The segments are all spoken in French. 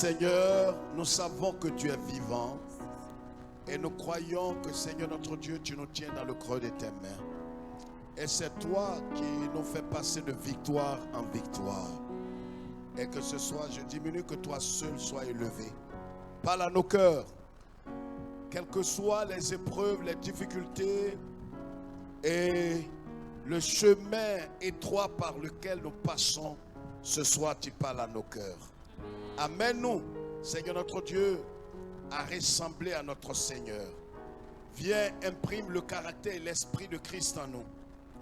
Seigneur, nous savons que tu es vivant et nous croyons que, Seigneur notre Dieu, tu nous tiens dans le creux de tes mains. Et c'est toi qui nous fais passer de victoire en victoire. Et que ce soit, je diminue, que toi seul sois élevé. Parle à nos cœurs. Quelles que soient les épreuves, les difficultés et le chemin étroit par lequel nous passons, ce soir tu parles à nos cœurs. Amène-nous, Seigneur notre Dieu, à ressembler à notre Seigneur. Viens, imprime le caractère et l'esprit de Christ en nous.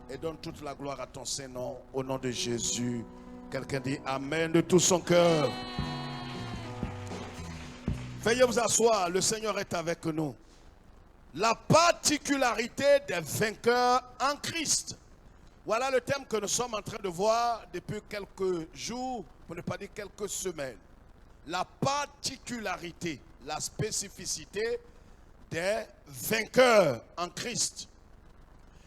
Et donne toute la gloire à ton Saint-Nom, au nom de Jésus. Quelqu'un dit Amen de tout son cœur. Veuillez vous asseoir, le Seigneur est avec nous. La particularité des vainqueurs en Christ. Voilà le thème que nous sommes en train de voir depuis quelques jours, pour ne pas dire quelques semaines. La particularité, la spécificité des vainqueurs en Christ.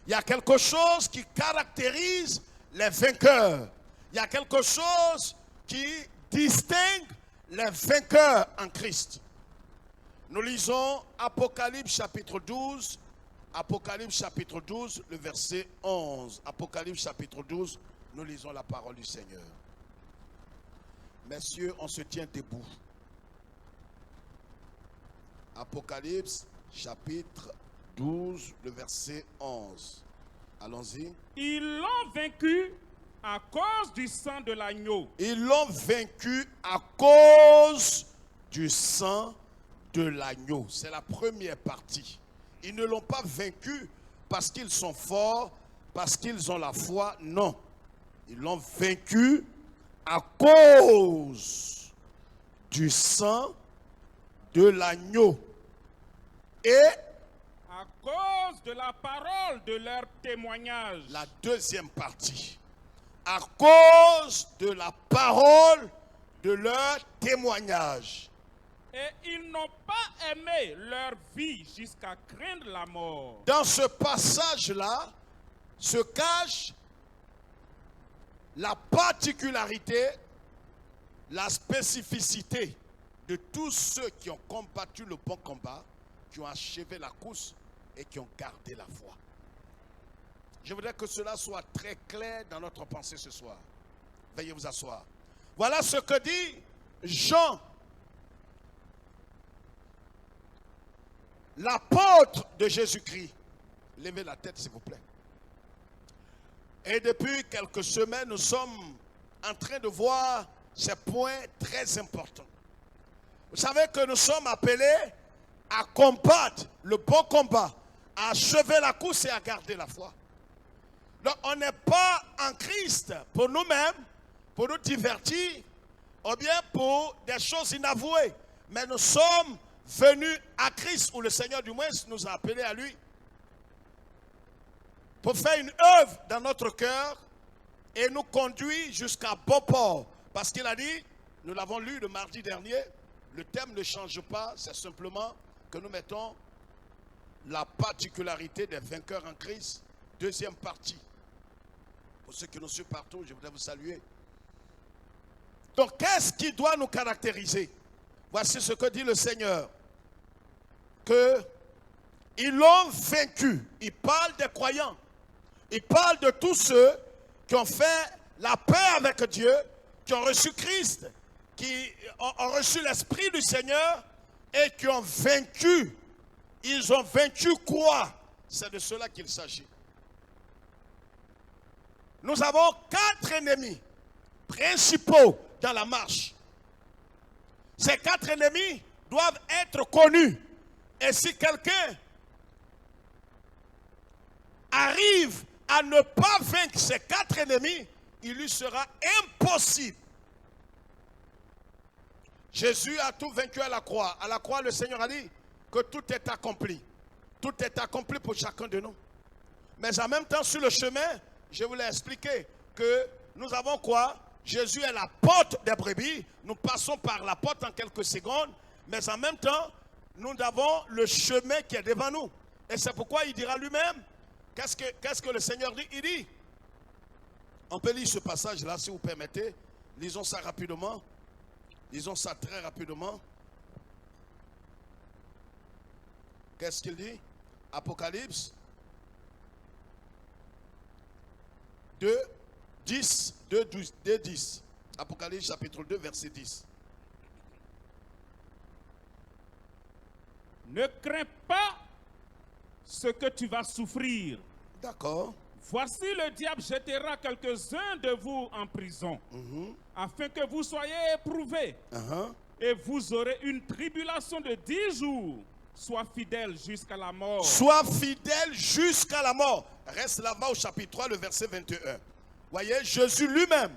Il y a quelque chose qui caractérise les vainqueurs. Il y a quelque chose qui distingue les vainqueurs en Christ. Nous lisons Apocalypse chapitre 12. Apocalypse chapitre 12, le verset 11. Apocalypse chapitre 12, nous lisons la parole du Seigneur. Messieurs, on se tient debout. Apocalypse chapitre 12, le verset 11. Allons-y. Ils l'ont vaincu à cause du sang de l'agneau. Ils l'ont vaincu à cause du sang de l'agneau. C'est la première partie. Ils ne l'ont pas vaincu parce qu'ils sont forts, parce qu'ils ont la foi. Non. Ils l'ont vaincu à cause du sang de l'agneau. Et à cause de la parole de leur témoignage. La deuxième partie. À cause de la parole de leur témoignage. Et ils n'ont pas aimé leur vie jusqu'à craindre la mort. Dans ce passage-là se cache la particularité, la spécificité de tous ceux qui ont combattu le bon combat, qui ont achevé la course et qui ont gardé la foi. Je voudrais que cela soit très clair dans notre pensée ce soir. Veuillez vous asseoir. Voilà ce que dit Jean, l'apôtre de Jésus-Christ. Levez la tête, s'il vous plaît. Et depuis quelques semaines, nous sommes en train de voir ces points très importants. Vous savez que nous sommes appelés à combattre le bon combat, à achever la course et à garder la foi. Donc, on n'est pas en Christ pour nous-mêmes, pour nous divertir, ou bien pour des choses inavouées. Mais nous sommes venus à Christ, où le Seigneur du moins nous a appelés à lui, pour faire une œuvre dans notre cœur et nous conduire jusqu'à bon port. Parce qu'il a dit, nous l'avons lu le mardi dernier, le thème ne change pas, c'est simplement que nous mettons la particularité des vainqueurs en Christ, deuxième partie. Pour ceux qui nous suivent partout, je voudrais vous saluer. Donc, qu'est-ce qui doit nous caractériser? Voici ce que dit le Seigneur. Que ils l'ont vaincu. Il parle des croyants. Il parle de tous ceux qui ont fait la paix avec Dieu, qui ont reçu Christ, qui ont reçu l'Esprit du Seigneur et qui ont vaincu. Ils ont vaincu quoi? C'est de cela qu'il s'agit. Nous avons 4 ennemis principaux dans la marche. Ces 4 ennemis doivent être connus. Et si quelqu'un arrive à ne pas vaincre ces 4 ennemis, il lui sera impossible. Jésus a tout vaincu à la croix. À la croix, le Seigneur a dit que tout est accompli. Tout est accompli pour chacun de nous. Mais en même temps, sur le chemin, je vous l'ai expliqué que nous avons quoi? Jésus est la porte des brebis. Nous passons par la porte en quelques secondes. Mais en même temps, nous avons le chemin qui est devant nous. Et c'est pourquoi il dira lui-même, qu'est-ce que le Seigneur dit? Il dit, on peut lire ce passage-là si vous permettez. Lisons ça rapidement. Disons ça très rapidement. Qu'est-ce qu'il dit? Apocalypse 2, 10, 2, 12, 2, 10. Apocalypse chapitre 2, verset 10. Ne crains pas ce que tu vas souffrir. D'accord. Voici le diable jettera quelques-uns de vous en prison, afin que vous soyez éprouvés. Et vous aurez une tribulation de 10 jours. Sois fidèle jusqu'à la mort. Sois fidèle jusqu'à la mort. Reste là-bas au chapitre 3, le verset 21. Voyez, Jésus lui-même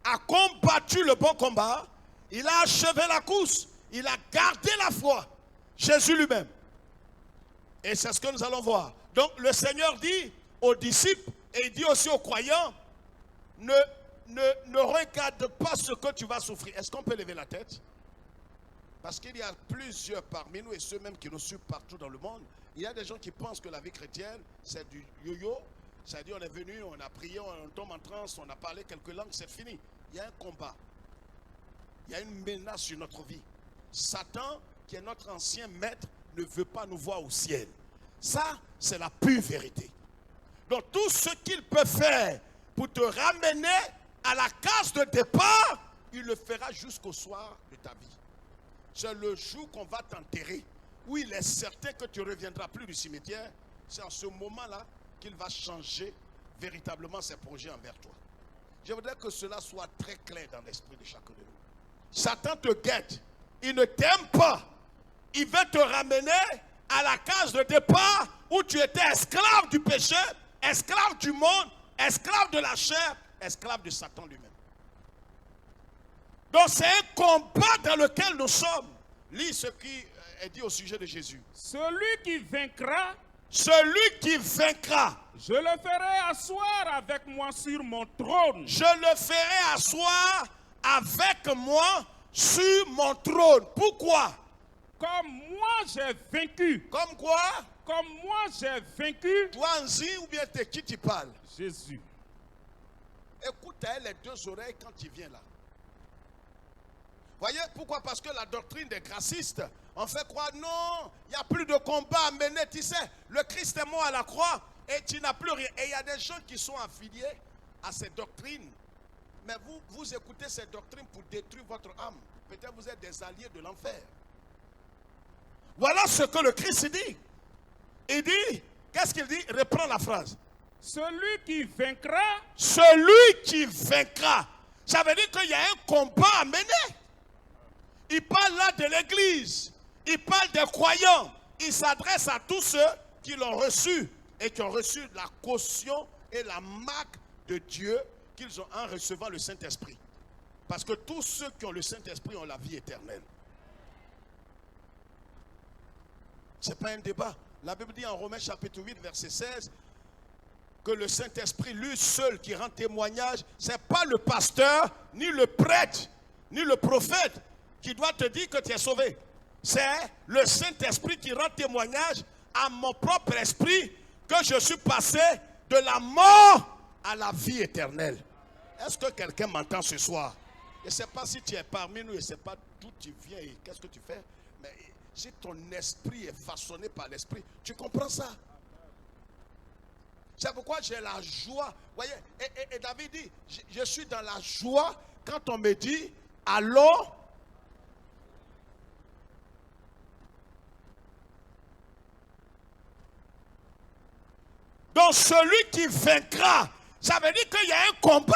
a combattu le bon combat. Il a achevé la course. Il a gardé la foi. Jésus lui-même. Et c'est ce que nous allons voir. Donc le Seigneur dit aux disciples et il dit aussi aux croyants, ne regarde pas ce que tu vas souffrir. Est-ce qu'on peut lever la tête? Parce qu'il y a plusieurs parmi nous et ceux même qui nous suivent partout dans le monde. Il y a des gens qui pensent que la vie chrétienne, c'est du yo-yo. C'est-à-dire on est venu, on a prié, on tombe en transe, on a parlé quelques langues, c'est fini. Il y a un combat. Il y a une menace sur notre vie. Satan, qui est notre ancien maître, ne veut pas nous voir au ciel. Ça, c'est la pure vérité. Donc tout ce qu'il peut faire pour te ramener à la case de départ, il le fera jusqu'au soir de ta vie. C'est le jour qu'on va t'enterrer, où il est certain que tu ne reviendras plus du cimetière. C'est en ce moment-là qu'il va changer véritablement ses projets envers toi. Je voudrais que cela soit très clair dans l'esprit de chacun de nous. Satan te guette. Il ne t'aime pas. Il veut te ramener à la case de départ où tu étais esclave du péché, esclave du monde, esclave de la chair, esclave de Satan lui-même. Donc c'est un combat dans lequel nous sommes. Lis ce qui est dit au sujet de Jésus. Celui qui vaincra, je le ferai asseoir avec moi sur mon trône. Je le ferai asseoir avec moi sur mon trône. Pourquoi? Comme moi j'ai vaincu. Comme quoi? Comme moi j'ai vaincu. Toi, Anzi, ou bien t'es qui tu parles? Jésus. Écoute à elle les deux oreilles quand il vient là. Voyez pourquoi? Parce que la doctrine des gracistes, on fait croire non, il n'y a plus de combat à mener. Tu sais, le Christ est mort à la croix et tu n'as plus rien. Et il y a des gens qui sont affiliés à ces doctrines. Mais vous écoutez ces doctrines pour détruire votre âme. Peut-être vous êtes des alliés de l'enfer. Voilà ce que le Christ dit. Il dit, qu'est-ce qu'il dit? Reprends la phrase. Celui qui vaincra. Celui qui vaincra. Ça veut dire qu'il y a un combat à mener. Il parle là de l'église. Il parle des croyants. Il s'adresse à tous ceux qui l'ont reçu et qui ont reçu la caution et la marque de Dieu qu'ils ont en recevant le Saint-Esprit. Parce que tous ceux qui ont le Saint-Esprit ont la vie éternelle. Ce n'est pas un débat. La Bible dit en Romains chapitre 8, verset 16, que le Saint-Esprit, lui seul, qui rend témoignage, ce n'est pas le pasteur, ni le prêtre, ni le prophète qui doit te dire que tu es sauvé. C'est le Saint-Esprit qui rend témoignage à mon propre esprit que je suis passé de la mort à la vie éternelle. Est-ce que quelqu'un m'entend ce soir? Je ne sais pas si tu es parmi nous, je ne sais pas d'où tu viens et qu'est-ce que tu fais, mais si ton esprit est façonné par l'esprit, tu comprends ça? C'est pourquoi j'ai la joie. Voyez, et David dit, je suis dans la joie quand on me dit, allons. Donc celui qui vaincra, ça veut dire qu'il y a un combat.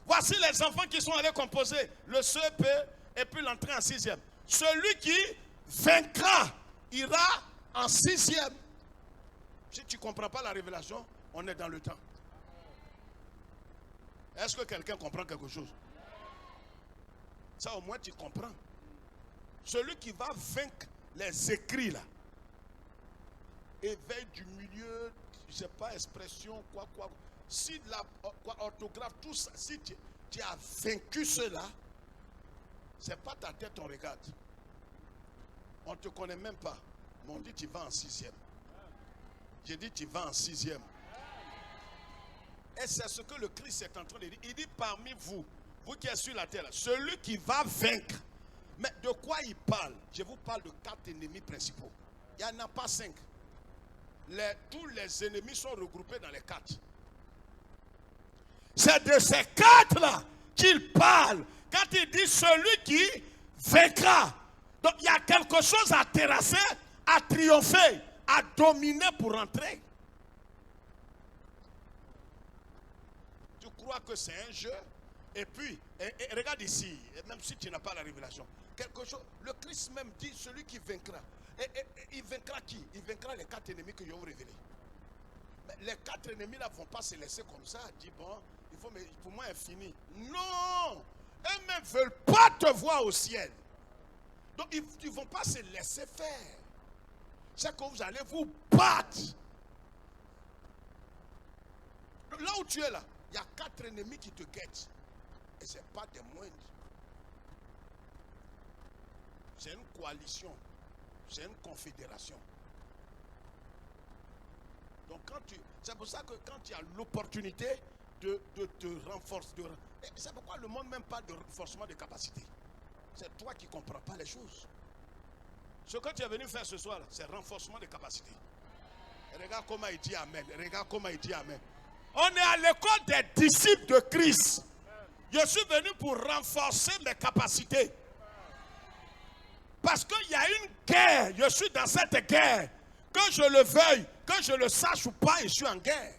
Voici les enfants qui sont allés composer le CEP et puis l'entrée en 6e. Celui qui vaincra ira en 6e. Si tu ne comprends pas la révélation, on est dans le temps. Est-ce que quelqu'un comprend quelque chose? Ça au moins tu comprends. Celui qui va vaincre les écrits là. Éveil du milieu, je ne sais pas, expression, quoi. Si la orthographe, tout ça, si tu as vaincu cela, ce n'est pas ta tête qu'on regarde. On ne te connaît même pas. Mais on dit tu vas en 6e. J'ai dit tu vas en 6e. Et c'est ce que le Christ est en train de dire. Il dit parmi vous, vous qui êtes sur la terre, celui qui va vaincre. Mais de quoi il parle? Je vous parle de 4 ennemis principaux. Il n'y en a pas 5. Tous les ennemis sont regroupés dans les 4. C'est de ces 4-là qu'il parle. Quand il dit celui qui vaincra. Donc il y a quelque chose à terrasser, à triompher, à dominer pour entrer. Tu crois que c'est un jeu? Et puis, regarde ici, même si tu n'as pas la révélation, quelque chose, le Christ même dit celui qui vaincra. Et il vaincra qui? Il vaincra les 4 ennemis que je vais vous révéler. Mais les 4 ennemis là ne vont pas se laisser comme ça. Dit bon, il faut, mais pour moi c'est fini. Non! Eux-mêmes ne veulent pas te voir au ciel. Donc ils ne vont pas se laisser faire. C'est que vous allez vous battre. Là où tu es là, il y a 4 ennemis qui te guettent. Et ce n'est pas des moindres. C'est une coalition. C'est une confédération. Donc c'est pour ça que quand tu as l'opportunité de te renforcer, c'est pourquoi le monde même pas de renforcement de capacité. C'est toi qui ne comprends pas les choses. Ce que tu es venu faire ce soir, c'est renforcement de capacité. Regarde comment il dit Amen. Regarde comment il dit Amen. On est à l'école des disciples de Christ. Je suis venu pour renforcer mes capacités. Parce qu'il y a une guerre. Je suis dans cette guerre. Que je le veuille, que je le sache ou pas, je suis en guerre.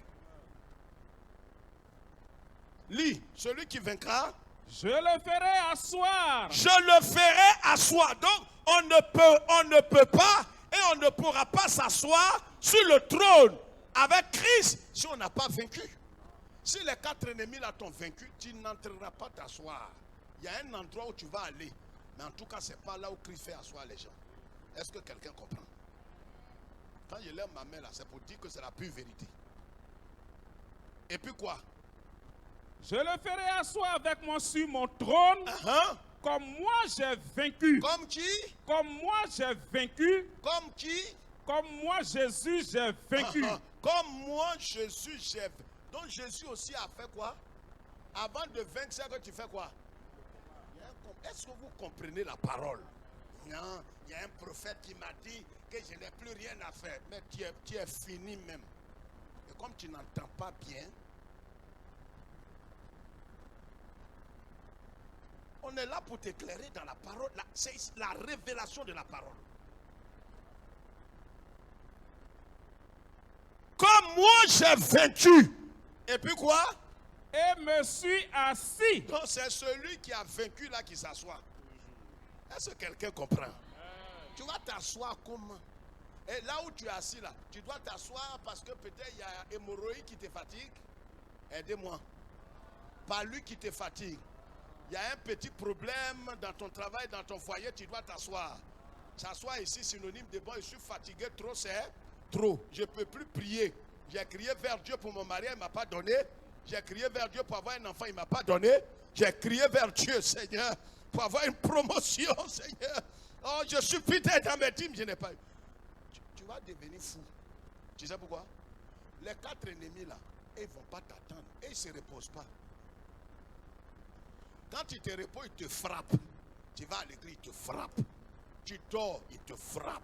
Lis, celui qui vaincra. Je le ferai asseoir. Je le ferai asseoir. Donc, on ne peut pas et on ne pourra pas s'asseoir sur le trône avec Christ si on n'a pas vaincu. Si les 4 ennemis là t'ont vaincu, tu n'entreras pas t'asseoir. Il y a un endroit où tu vas aller. Mais en tout cas, ce n'est pas là où Christ fait asseoir les gens. Est-ce que quelqu'un comprend? Quand je lève ma main là, c'est pour dire que c'est la pure vérité. Et puis quoi? Je le ferai asseoir avec moi sur mon trône. Comme moi j'ai vaincu. Comme qui? Comme moi j'ai vaincu. Comme qui? Comme moi Jésus j'ai vaincu. Comme moi Jésus j'ai vaincu. Donc Jésus aussi a fait quoi? Avant de vaincre, c'est que tu fais quoi? Est-ce que vous comprenez la parole? Non, il y a un prophète qui m'a dit que je n'ai plus rien à faire. Mais tu es fini même. Et comme tu n'entends pas bien, on est là pour t'éclairer dans la parole. C'est la révélation de la parole. Comme moi j'ai vaincu. Et puis quoi? Et me suis assis. Donc c'est celui qui a vaincu là qui s'assoit. Est-ce que quelqu'un comprend? Tu vas t'asseoir comment? Et là où tu es assis là, tu dois t'asseoir parce que peut-être il y a hémorroïde qui te fatigue. Aidez-moi. Pas lui qui te fatigue. Il y a un petit problème dans ton travail, dans ton foyer, tu dois t'asseoir. S'asseoir ici, synonyme de bon, je suis fatigué, trop c'est trop. Je ne peux plus prier. J'ai crié vers Dieu pour mon mari, il ne m'a pas donné. J'ai crié vers Dieu pour avoir un enfant, il ne m'a pas donné. J'ai crié vers Dieu, Seigneur, pour avoir une promotion, Seigneur. Oh, je suis fidèle dans mes dîmes, je n'ai pas eu. Tu vas devenir fou. Tu sais pourquoi? Les 4 ennemis là, ils ne vont pas t'attendre. Et ils ne se reposent pas. Quand tu te reposes, ils te frappent. Tu vas à l'église, ils te frappent. Tu dors, ils te frappent.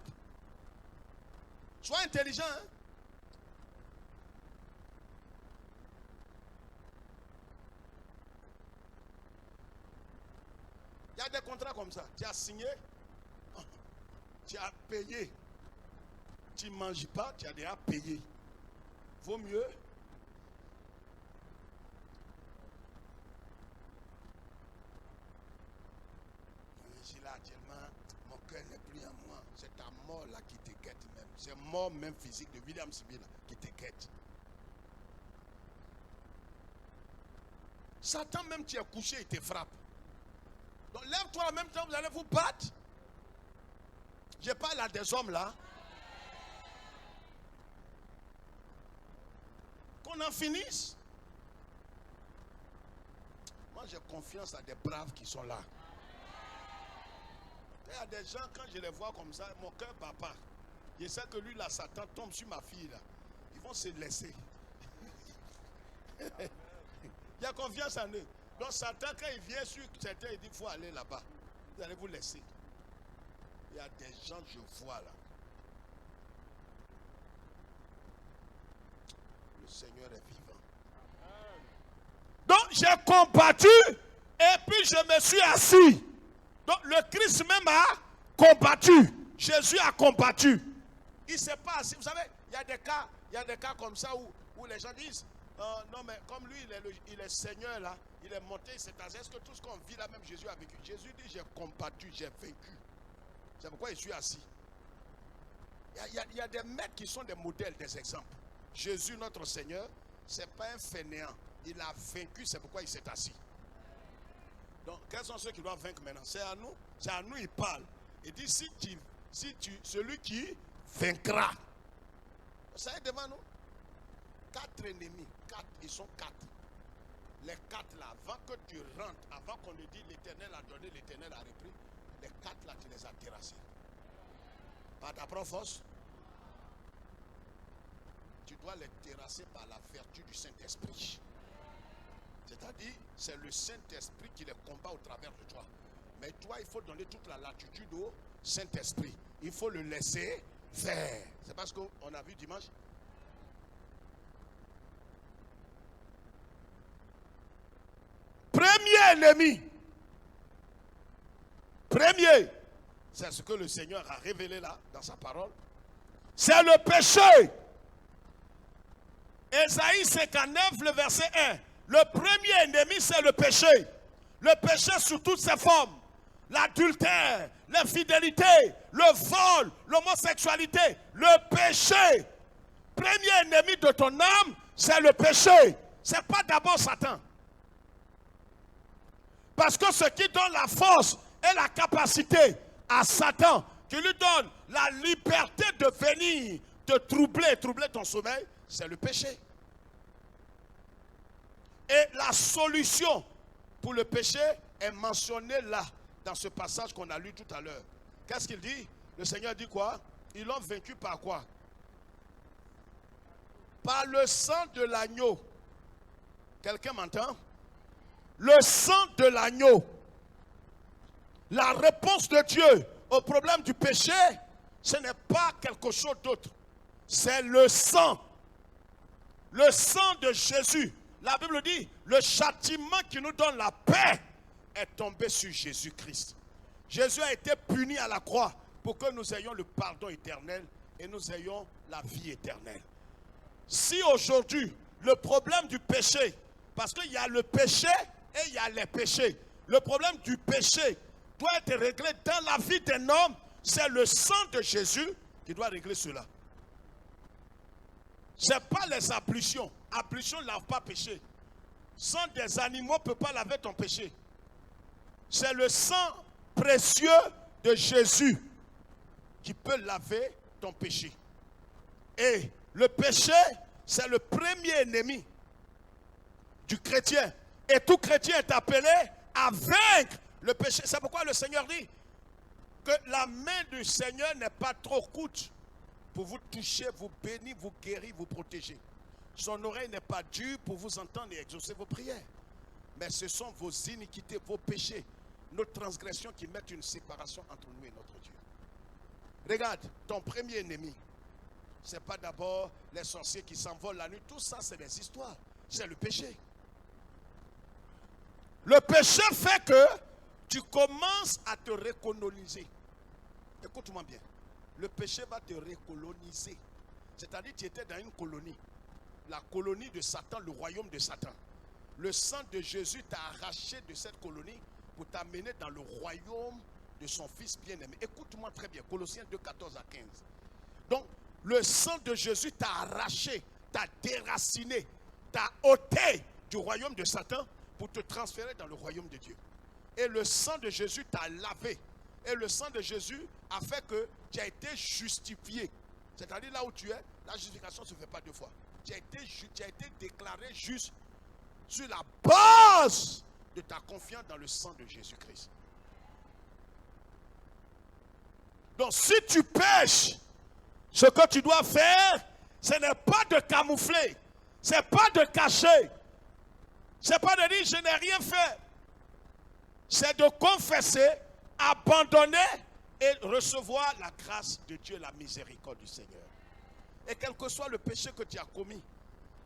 Sois intelligent, hein? Il y a des contrats comme ça. Tu as signé, tu as payé. Tu ne manges pas, tu as déjà payé. Vaut mieux. Je suis là actuellement, mon cœur n'est plus en moi. C'est ta mort là qui te guette même. C'est mort même physique de William Sibyl qui te guette. Satan même tu es couché, il te frappe. Donc lève-toi en même temps, vous allez vous battre. Je parle à des hommes là. Qu'on en finisse. Moi j'ai confiance à des braves qui sont là. Il y a des gens, quand je les vois comme ça, mon cœur papa. Je sais que lui là, Satan tombe sur ma fille là. Ils vont se laisser. Il y a confiance en eux. Donc Satan, quand il vient sur certains, il dit il faut aller là-bas. Vous allez vous laisser. Il y a des gens, je vois là. Le Seigneur est vivant. Donc j'ai combattu et puis je me suis assis. Donc le Christ même a combattu. Jésus a combattu. Il ne s'est pas assis. Vous savez, il y a des cas comme ça où les gens disent non mais comme lui il est Seigneur là, il est monté, il s'est assis. Est-ce que tout ce qu'on vit là même Jésus a vécu? Jésus dit j'ai combattu, j'ai vaincu. C'est pourquoi je suis assis. Il y a des maîtres qui sont des modèles, des exemples. Jésus notre Seigneur, c'est pas un fainéant. Il a vaincu, c'est pourquoi il s'est assis. Donc, quels sont ceux qui doivent vaincre maintenant? C'est à nous il parle. Il dit, celui qui vaincra. Ça est devant nous. 4 ennemis, ils sont 4. Les 4 là, avant que tu rentres, avant qu'on te dise l'Éternel a donné, l'Éternel a repris, les 4 là, tu les as terrassés. Par ta propre force, tu dois les terrasser par la vertu du Saint-Esprit. C'est-à-dire, c'est le Saint-Esprit qui les combat au travers de toi. Mais toi, il faut donner toute la latitude au Saint-Esprit. Il faut le laisser faire. C'est parce qu'on a vu dimanche. Premier ennemi. Premier. C'est ce que le Seigneur a révélé là, dans sa parole. C'est le péché. Ésaïe 59, le verset 1. Le premier ennemi, c'est le péché. Le péché sous toutes ses formes. L'adultère, l'infidélité, le vol, l'homosexualité. Le péché. Premier ennemi de ton âme, c'est le péché. Ce n'est pas d'abord Satan. Parce que ce qui donne la force et la capacité à Satan, qui lui donne la liberté de venir te troubler ton sommeil, c'est le péché. Et la solution pour le péché est mentionnée là, dans ce passage qu'on a lu tout à l'heure. Qu'est-ce qu'il dit? Le Seigneur dit quoi? Ils l'ont vaincu par quoi? Par le sang de l'agneau. Quelqu'un m'entend? Le sang de l'agneau. La réponse de Dieu au problème du péché, ce n'est pas quelque chose d'autre. C'est le sang. Le sang de Jésus. La Bible dit, le châtiment qui nous donne la paix est tombé sur Jésus-Christ. Jésus a été puni à la croix pour que nous ayons le pardon éternel et nous ayons la vie éternelle. Si aujourd'hui, le problème du péché, parce qu'il y a le péché et il y a les péchés, le problème du péché doit être réglé dans la vie d'un homme, c'est le sang de Jésus qui doit régler cela. Ce n'est pas les ablutions. Ablution ne lave pas péché. Sang des animaux ne peut pas laver ton péché. C'est le sang précieux de Jésus qui peut laver ton péché. Et le péché, c'est le premier ennemi du chrétien. Et tout chrétien est appelé à vaincre le péché. C'est pourquoi le Seigneur dit que la main du Seigneur n'est pas trop courte pour vous toucher, vous bénir, vous guérir, vous protéger. Son oreille n'est pas dure pour vous entendre et exaucer vos prières. Mais ce sont vos iniquités, vos péchés, nos transgressions qui mettent une séparation entre nous et notre Dieu. Regarde, ton premier ennemi, ce n'est pas d'abord les sorciers qui s'envolent la nuit. Tout ça, c'est des histoires. C'est le péché. Le péché fait que tu commences à te recoloniser. Écoute-moi bien. Le péché va te recoloniser. C'est-à-dire que tu étais dans une colonie. La colonie de Satan, le royaume de Satan. Le sang de Jésus t'a arraché de cette colonie pour t'amener dans le royaume de son Fils bien-aimé. Écoute-moi très bien. Colossiens 2, 14 à 15. Donc, le sang de Jésus t'a arraché, t'a déraciné, t'a ôté du royaume de Satan pour te transférer dans le royaume de Dieu. Et le sang de Jésus t'a lavé. Et le sang de Jésus a fait que tu as été justifié. C'est-à-dire là où tu es, la justification ne se fait pas deux fois. Tu as été déclaré juste sur la base de ta confiance dans le sang de Jésus-Christ. Donc si tu pêches, ce que tu dois faire, ce n'est pas de camoufler, ce n'est pas de cacher, C'est pas de dire je n'ai rien fait. C'est de confesser, abandonner et recevoir la grâce de Dieu, la miséricorde du Seigneur. Et quel que soit le péché que tu as commis,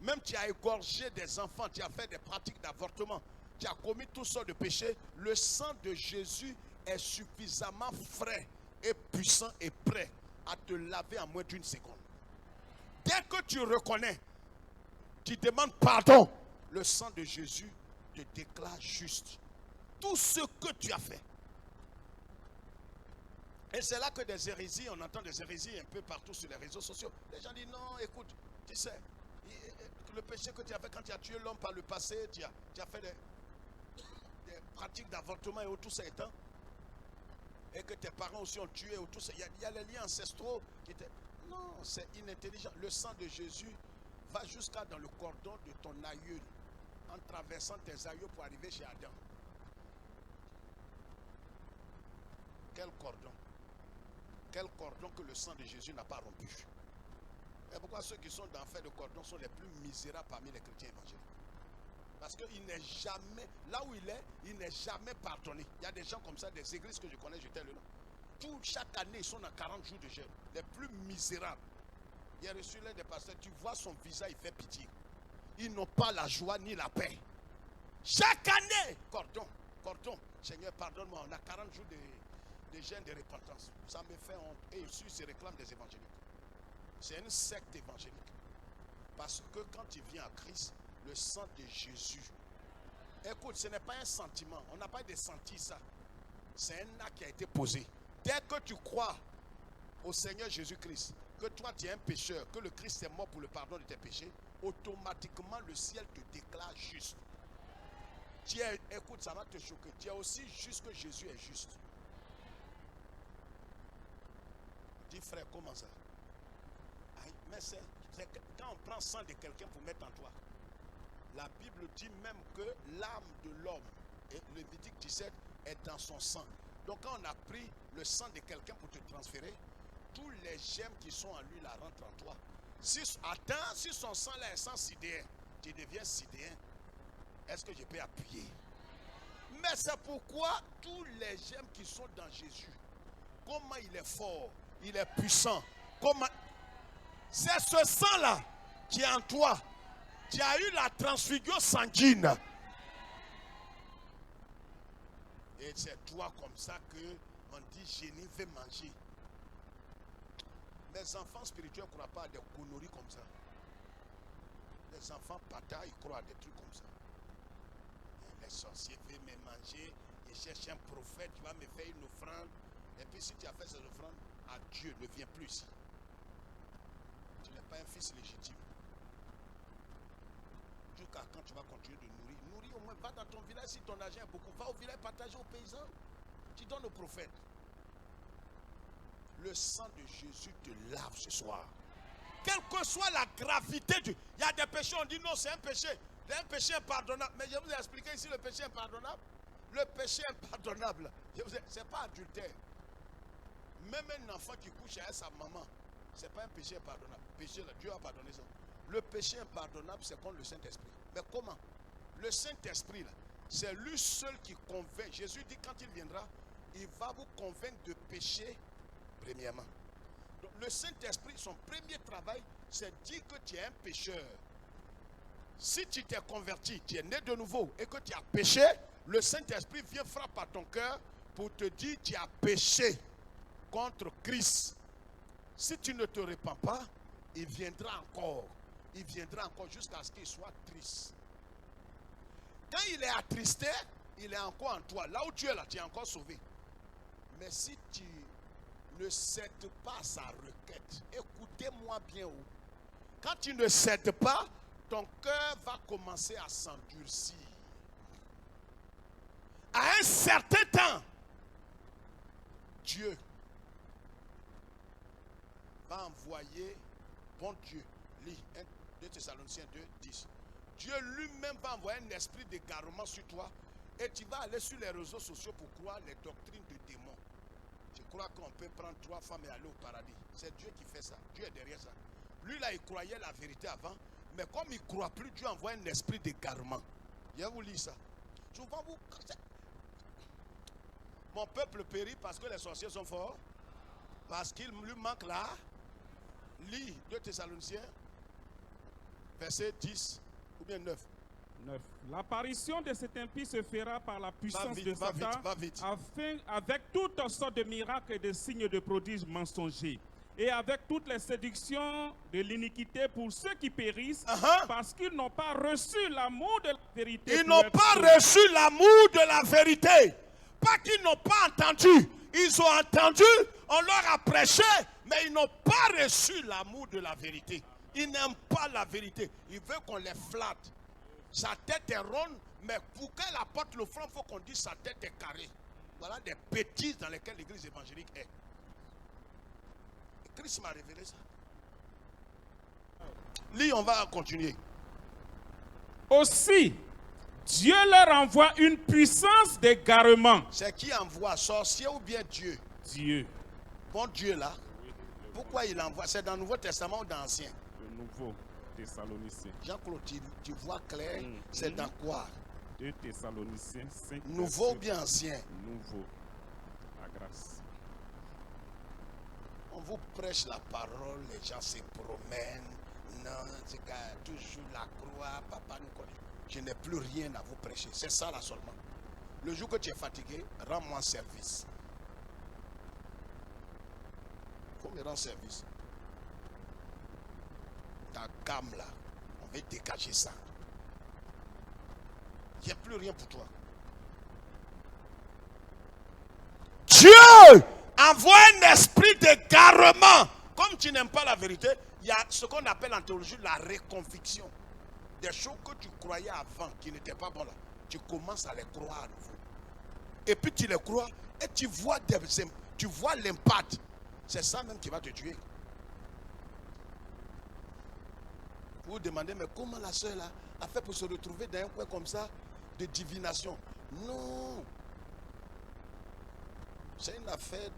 même tu as égorgé des enfants, tu as fait des pratiques d'avortement, tu as commis toutes sortes de péchés, le sang de Jésus est suffisamment frais et puissant et prêt à te laver en moins d'une seconde. Dès que tu reconnais, tu demandes pardon, le sang de Jésus te déclare juste tout ce que tu as fait. Et c'est là que des hérésies, on entend des hérésies un peu partout sur les réseaux sociaux. Les gens disent non, écoute, tu sais, le péché que tu as fait quand tu as tué l'homme par le passé, tu as fait des pratiques d'avortement et tout ça étant, et que tes parents aussi ont tué, tout ça. Il y a les liens ancestraux qui étaient... Non, c'est inintelligent. Le sang de Jésus va jusqu'à dans le cordon de ton aïeul, en traversant tes aïeux pour arriver chez Adam. Quel cordon? Quel cordon que le sang de Jésus n'a pas rompu? Et pourquoi ceux qui sont dans l'enfer de cordon sont les plus misérables parmi les chrétiens évangéliques? Parce qu'il n'est jamais, là où il n'est jamais pardonné. Il y a des gens comme ça, des églises que je connais, j'étais le nom. Chaque année, ils sont dans 40 jours de jeûne. Les plus misérables. Il y a reçu l'un des pasteurs, tu vois son visage, il fait pitié. Ils n'ont pas la joie ni la paix. Chaque année, cordon. Seigneur, pardonne-moi, on a 40 jours de jeûne de repentance. Ça me fait honte. Et ils se réclament des évangéliques. C'est une secte évangélique. Parce que quand tu viens à Christ, le sang de Jésus. Écoute, ce n'est pas un sentiment. On n'a pas de sentir ça. C'est un acte qui a été posé. Dès que tu crois au Seigneur Jésus-Christ, que toi tu es un pécheur, que le Christ est mort pour le pardon de tes péchés, automatiquement le ciel te déclare juste. Écoute, ça va te choquer. Tu es aussi juste que Jésus est juste. Dis frère, comment ça? Mais c'est quand on prend sang de quelqu'un pour mettre en toi. La Bible dit même que l'âme de l'homme, et Lévitique 17, est dans son sang. Donc quand on a pris le sang de quelqu'un pour te transférer, tous les gemmes qui sont en lui la rentrent en toi. Si son sang là est sans sidéen, tu deviens sidéen. Est-ce que je peux appuyer? Mais c'est pourquoi tous les gemmes qui sont dans Jésus, comment il est fort, il est puissant, comment... C'est ce sang-là qui est en toi. Tu as eu la transfusion sanguine. Et c'est toi comme ça que on dit génie veut manger. Les enfants spirituels ne croient pas à des conneries comme ça. Les enfants patas, ils croient à des trucs comme ça. Les sorciers veulent me manger. Ils cherchent un prophète, tu vas me faire une offrande. Et puis si tu as fait cette offrande, à Dieu ne viens plus ici. Tu n'es pas un fils légitime. Jusqu'à quand tu vas continuer de nourrir? Nourris au moins, va dans ton village si ton argent est beaucoup. Va au village partager aux paysans. Tu donnes aux prophètes. Le sang de Jésus te lave ce soir. Quelle que soit la gravité du... Il y a des péchés, on dit non, c'est un péché. C'est un péché impardonnable. Mais je vous ai expliqué ici le péché impardonnable. Le péché impardonnable, c'est pas adultère. Même un enfant qui couche avec sa maman, c'est pas un péché impardonnable. Péché, là, Dieu a pardonné ça. Le péché impardonnable, c'est contre le Saint-Esprit. Mais comment? Le Saint-Esprit, là, c'est lui seul qui convainc. Jésus dit quand il viendra, il va vous convaincre de péché, premièrement. Donc, le Saint-Esprit, son premier travail, c'est dire que tu es un pécheur. Si tu t'es converti, tu es né de nouveau et que tu as péché, le Saint-Esprit vient frapper à ton cœur pour te dire tu as péché contre Christ. Si tu ne te répands pas, il viendra encore. Il viendra encore jusqu'à ce qu'il soit triste. Quand il est attristé, il est encore en toi. Là où tu es là, tu es encore sauvé. Mais si tu ne cèdes pas à sa requête, écoutez-moi bien. Quand tu ne cèdes pas, ton cœur va commencer à s'endurcir. À un certain temps, Dieu va envoyer, bon Dieu, lis 2 Thessaloniciens 2, 10. Dieu lui-même va envoyer un esprit d'égarement sur toi et tu vas aller sur les réseaux sociaux pour croire les doctrines de démons. Tu crois qu'on peut prendre 3 femmes et aller au paradis. C'est Dieu qui fait ça. Dieu est derrière ça. Lui là, il croyait la vérité avant, mais comme il ne croit plus, Dieu envoie un esprit d'égarement. Je vais vous lire ça. Souvent, mon peuple périt parce que les sorciers sont forts, parce qu'il lui manque là. Lis 2 Thessaloniciens, verset 10 ou bien 9. 9. L'apparition de cet impie se fera par la puissance vite, de va Satan, vite, va vite. afin, avec toutes sortes de miracles et de signes de prodiges mensongers, et avec toutes les séductions de l'iniquité pour ceux qui périssent, parce qu'ils n'ont pas reçu l'amour de la vérité. Ils n'ont pas reçu l'amour de la vérité. Pas qu'ils n'ont pas entendu. Ils ont entendu, on leur a prêché, mais ils n'ont pas reçu l'amour de la vérité. Ils n'aiment pas la vérité. Ils veulent qu'on les flatte. Sa tête est ronde, mais pour qu'elle apporte le franc, il faut qu'on dise sa tête est carrée. Voilà des bêtises dans lesquelles l'église évangélique est. Et Christ m'a révélé ça. Lis, on va continuer. Aussi, Dieu leur envoie une puissance d'égarement. C'est qui envoie, sorcier ou bien Dieu? Dieu. Bon Dieu là. Pourquoi il envoie? C'est dans le Nouveau Testament ou dans l'Ancien? Le Nouveau Thessaloniciens. Jean-Claude, tu vois clair, c'est dans quoi? 2 Thessaloniciens 5. Nouveau ou bien ancien? Nouveau. La grâce. On vous prêche la parole, les gens se promènent. Non, c'est toujours la croix, papa nous connaît. Je n'ai plus rien à vous prêcher. C'est ça là seulement. Le jour que tu es fatigué, rends-moi service. Il faut me rendre service. Ta gamme là, on va dégager ça. Il n'y a plus rien pour toi. Dieu envoie un esprit d'égarement. Comme tu n'aimes pas la vérité, il y a ce qu'on appelle en théologie la réconviction. Des choses que tu croyais avant qui n'étaient pas bonnes là, tu commences à les croire à nouveau. Et puis tu les crois et tu vois l'impact. C'est ça même qui va te tuer. Vous vous demandez, mais comment la soeur là a fait pour se retrouver dans un coin comme ça de divination? Non. C'est une affaire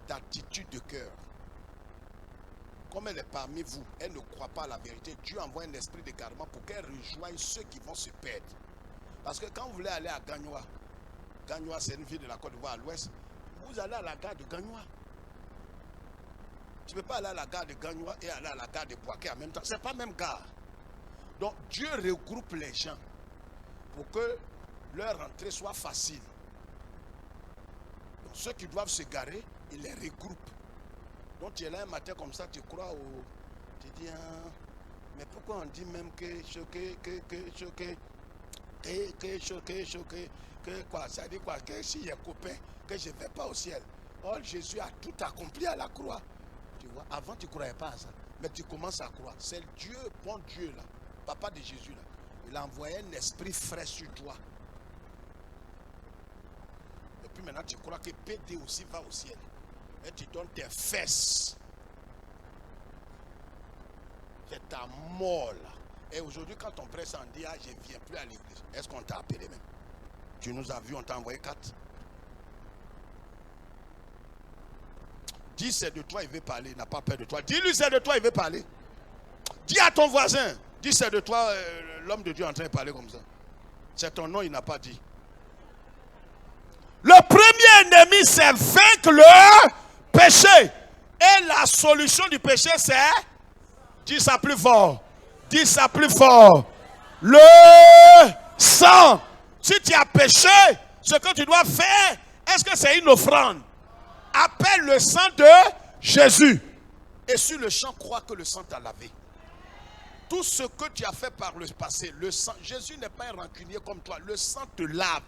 d'attitude de cœur. Comme elle est parmi vous, elle ne croit pas à la vérité. Dieu envoie un esprit d'égarement pour qu'elle rejoigne ceux qui vont se perdre. Parce que quand vous voulez aller à Gagnoa, Gagnoa c'est une ville de la Côte d'Ivoire à l'ouest, vous allez à la gare de Gagnoa. Tu ne peux pas aller à la gare de Gagnoa et aller à la gare de Boaké en même temps. Ce n'est pas la même gare. Donc Dieu regroupe les gens pour que leur rentrée soit facile. Donc ceux qui doivent se garer, il les regroupe. Donc tu es là un matin comme ça, tu crois au... Tu dis, ah, mais pourquoi on dit même que quoi? Ça dit quoi? Que s'il y a copain, que je ne vais pas au ciel. Oh, Jésus a tout accompli à la croix. Tu vois, avant tu ne croyais pas à ça. Mais tu commences à croire. C'est Dieu, bon Dieu là, papa de Jésus là. Il a envoyé un esprit frais sur toi. Et puis maintenant tu crois que PD aussi va au ciel. Et tu donnes tes fesses. C'est ta mort là. Et aujourd'hui, quand on presse, on dit, ah, je ne viens plus à l'église. Est-ce qu'on t'a appelé même? Tu nous as vus, on t'a envoyé 4. Dis c'est de toi, il veut parler, il n'a pas peur de toi. Dis-lui c'est de toi, il veut parler. Dis à ton voisin, dis c'est de toi, l'homme de Dieu est en train de parler comme ça. C'est ton nom, il n'a pas dit. Le premier ennemi, c'est vaincre le péché. Et la solution du péché, c'est, dis ça plus fort. Dis ça plus fort. Le sang. Si tu as péché, ce que tu dois faire, est-ce que c'est une offrande? Appelle le sang de Jésus. Et sur le champ, crois que le sang t'a lavé. Tout ce que tu as fait par le passé, le sang, Jésus n'est pas un rancunier comme toi. Le sang te lave.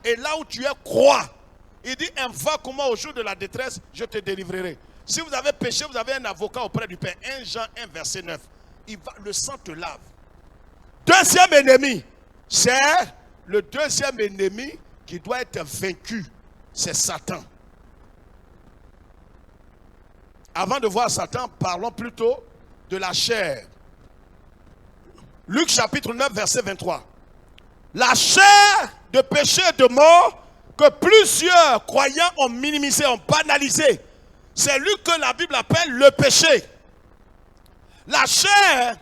Et là où tu es, crois. Il dit, invoque-moi au jour de la détresse, je te délivrerai. Si vous avez péché, vous avez un avocat auprès du Père. 1 Jean 1, verset 9. Le sang te lave. Deuxième ennemi, c'est le deuxième ennemi qui doit être vaincu. C'est Satan. Avant de voir Satan, parlons plutôt de la chair. Luc chapitre 9, verset 23. La chair de péché et de mort que plusieurs croyants ont minimisé, ont banalisé. C'est lui que la Bible appelle le péché. La chair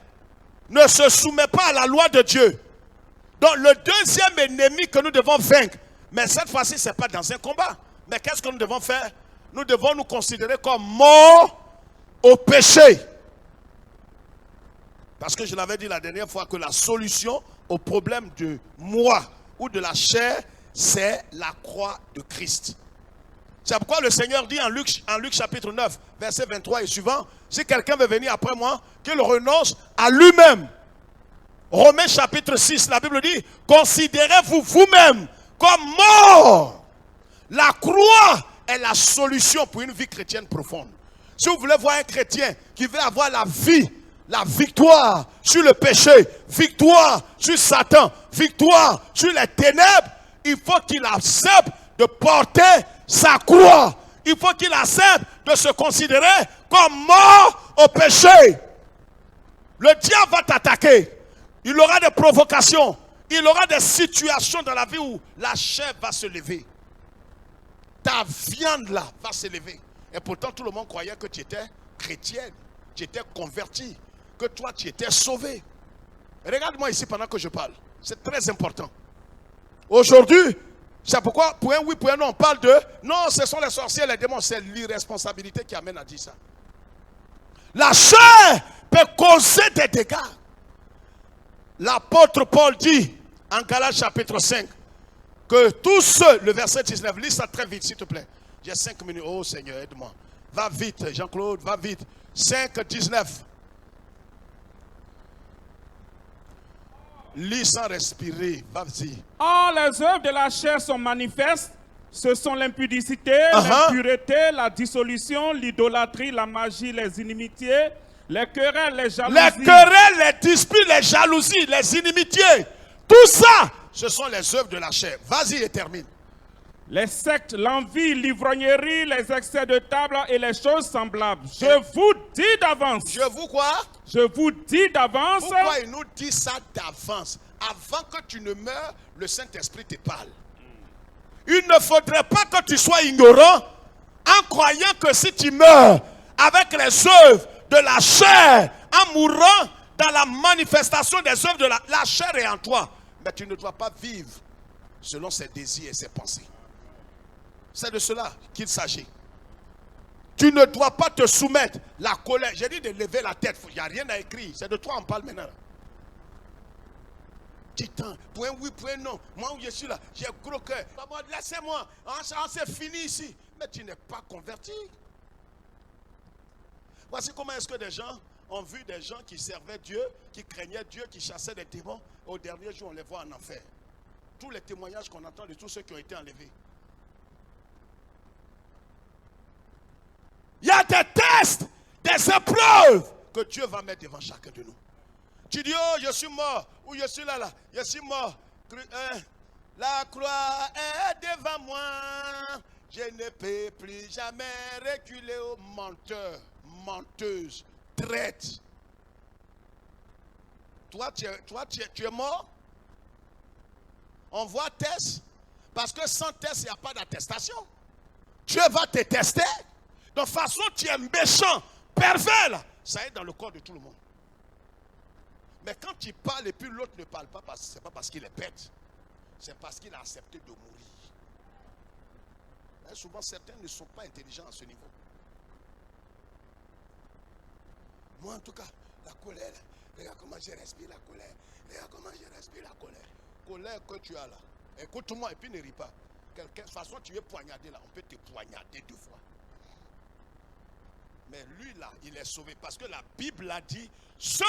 ne se soumet pas à la loi de Dieu. Donc le deuxième ennemi que nous devons vaincre, mais cette fois-ci, ce n'est pas dans un combat. Mais qu'est-ce que nous devons faire? Nous devons nous considérer comme morts au péché. Parce que je l'avais dit la dernière fois que la solution au problème de moi ou de la chair, c'est la croix de Christ. C'est pourquoi le Seigneur dit en Luc chapitre 9, verset 23 et suivant, si quelqu'un veut venir après moi, qu'il renonce à lui-même. Romains chapitre 6, la Bible dit, considérez-vous vous-même comme morts. La croix est la solution pour une vie chrétienne profonde. Si vous voulez voir un chrétien qui veut avoir la vie, la victoire sur le péché, victoire sur Satan, victoire sur les ténèbres, il faut qu'il accepte de porter sa croix. Il faut qu'il accepte de se considérer comme mort au péché. Le diable va t'attaquer. Il aura des provocations. Il aura des situations dans la vie où la chair va se lever. Ta viande là va se lever. Et pourtant tout le monde croyait que tu étais chrétienne, tu étais converti, que toi tu étais sauvé. Regarde-moi ici pendant que je parle. C'est très important. Aujourd'hui, c'est pourquoi, pour un oui, pour un non, on parle de... Non, ce sont les sorciers, les démons. C'est l'irresponsabilité qui amène à dire ça. La chair peut causer des dégâts. L'apôtre Paul dit, en Galates chapitre 5, que tous ceux, le verset 19, lis ça très vite s'il te plaît. J'ai 5 minutes. Oh Seigneur, aide-moi. Va vite, Jean-Claude, va vite. 5, 19. Lis sans respirer, vas-y. Or, les œuvres de la chair sont manifestes. Ce sont l'impudicité, l'impureté, la dissolution, l'idolâtrie, la magie, les inimitiés, les querelles, les jalousies. Les querelles, les disputes, les jalousies, les inimitiés. Tout ça, ce sont les œuvres de la chair. Vas-y et termine. Les sectes, l'envie, l'ivrognerie, les excès de table et les choses semblables. Je vous dis d'avance. Je vous quoi? Je vous dis d'avance. Pourquoi il nous dit ça d'avance? Avant que tu ne meurs, le Saint-Esprit te parle. Il ne faudrait pas que tu sois ignorant en croyant que si tu meurs avec les œuvres de la chair, en mourant dans la manifestation des œuvres de la chair est en toi. Mais tu ne dois pas vivre selon ses désirs et ses pensées. C'est de cela qu'il s'agit. Tu ne dois pas te soumettre. La colère, j'ai dit de lever la tête. Il n'y a rien à écrire. C'est de toi on parle maintenant. Titan, pour un oui, pour un non. Moi où je suis là, j'ai gros cœur. Laissez-moi, c'est fini ici. Mais tu n'es pas converti. Voici comment est-ce que des gens ont vu des gens qui servaient Dieu, qui craignaient Dieu, qui chassaient des démons. Au dernier jour, on les voit en enfer. Tous les témoignages qu'on entend de tous ceux qui ont été enlevés. Il y a des tests, des épreuves que Dieu va mettre devant chacun de nous. Tu dis, oh, je suis mort, ou je suis là, je suis mort. La croix est devant moi, je ne peux plus jamais reculer aux menteurs, menteuses, traites. Toi, tu es mort. On voit test, parce que sans test, il n'y a pas d'attestation. Dieu va te tester. De toute façon, tu es méchant, pervers, là. Ça est dans le corps de tout le monde. Mais quand tu parles et puis l'autre ne parle pas, ce n'est pas parce qu'il est bête. C'est parce qu'il a accepté de mourir. Mais souvent, certains ne sont pas intelligents à ce niveau. Moi, en tout cas, la colère, regarde comment je respire la colère. Regarde comment je respire la colère. Colère que tu as là. Écoute-moi et puis ne ris pas. De toute façon, tu es poignardé là. On peut te poignarder 2 fois. Mais lui là, il est sauvé. Parce que la Bible a dit, ceux,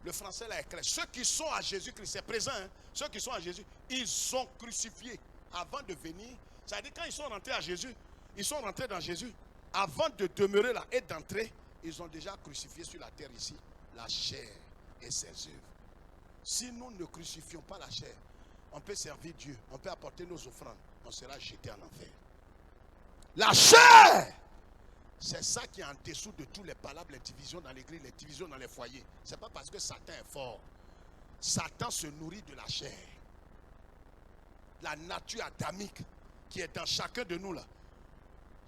le français là est clair, ceux qui sont à Jésus-Christ, c'est présent, hein, ceux qui sont à Jésus, ils sont crucifiés avant de venir. C'est-à-dire quand ils sont rentrés à Jésus, ils sont rentrés dans Jésus, avant de demeurer là et d'entrer, ils ont déjà crucifié sur la terre ici, la chair et ses œuvres. Si nous ne crucifions pas la chair, on peut servir Dieu, on peut apporter nos offrandes, on sera jeté en enfer. La chair! C'est ça qui est en dessous de tous les palabres, les divisions dans l'église, les divisions dans les foyers. Ce n'est pas parce que Satan est fort. Satan se nourrit de la chair. La nature adamique qui est dans chacun de nous là.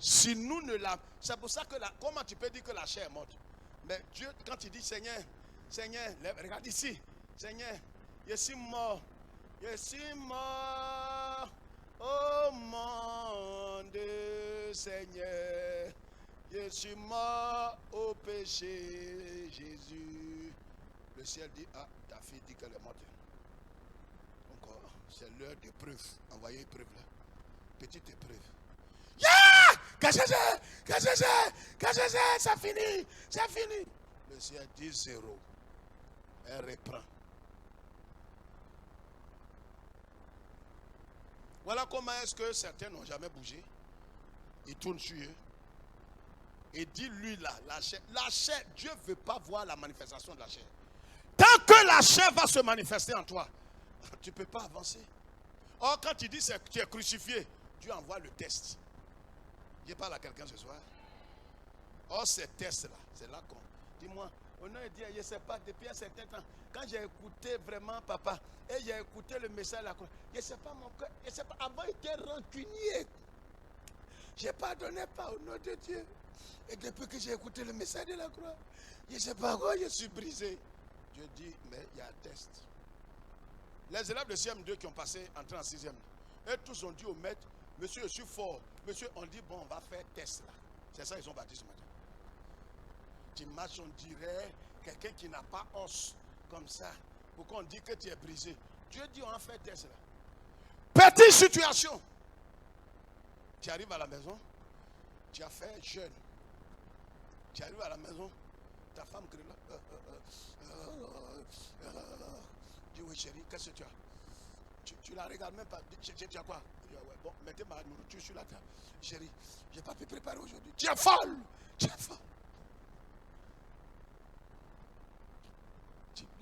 Si nous ne la... C'est pour ça que comment tu peux dire que la chair est morte? Mais Dieu, quand il dit Seigneur, Seigneur, regarde ici. Seigneur, je suis mort. Je suis mort au monde, Seigneur. Je suis mort au péché, Jésus. Le ciel dit, ah, ta fille dit qu'elle est morte. Donc, c'est l'heure d'épreuve. Envoyez épreuve là. Petite épreuve. Yeah! Qu'est-ce que c'est? Ça finit. C'est fini. Le ciel dit 0. Elle reprend. Voilà comment est-ce que certains n'ont jamais bougé. Ils tournent sur eux. Et dit lui là, la chair, Dieu ne veut pas voir la manifestation de la chair. Tant que la chair va se manifester en toi, tu ne peux pas avancer. Or, quand tu dis que tu es crucifié, Dieu envoie le test. Je parle à quelqu'un ce soir. Or, ces tests-là, c'est là qu'on... Dis-moi, on a dit, je ne sais pas, depuis un certain temps, quand j'ai écouté vraiment papa, et j'ai écouté le message de la croix, je ne sais pas mon cœur, je ne sais pas, avant il était rancunier. Je ne pardonnais pas au nom de Dieu. Et depuis que j'ai écouté le message de la croix, je ne sais pas quoi, je suis brisé. Dieu dit, mais il y a un test. Les élèves de CM2 qui ont passé, entré en 6e, et tous ont dit au maître, monsieur, je suis fort. Monsieur, on dit, bon, on va faire test là. C'est ça, ils ont bâti ce matin. Tu marches, on dirait quelqu'un qui n'a pas os, comme ça. Pourquoi on dit que tu es brisé? Dieu dit, on va faire test là. Petite situation. Tu arrives à la maison, tu as fait jeûne. Tu arrives à la maison, ta femme crie là. Dis oui chérie, qu'est-ce que tu as? Tu la regardes même pas. Tu as quoi? Ouais, bon, mettez ma nourriture sur la table. Chérie, je n'ai pas pu préparer aujourd'hui. Tu es folle! Tu es folle!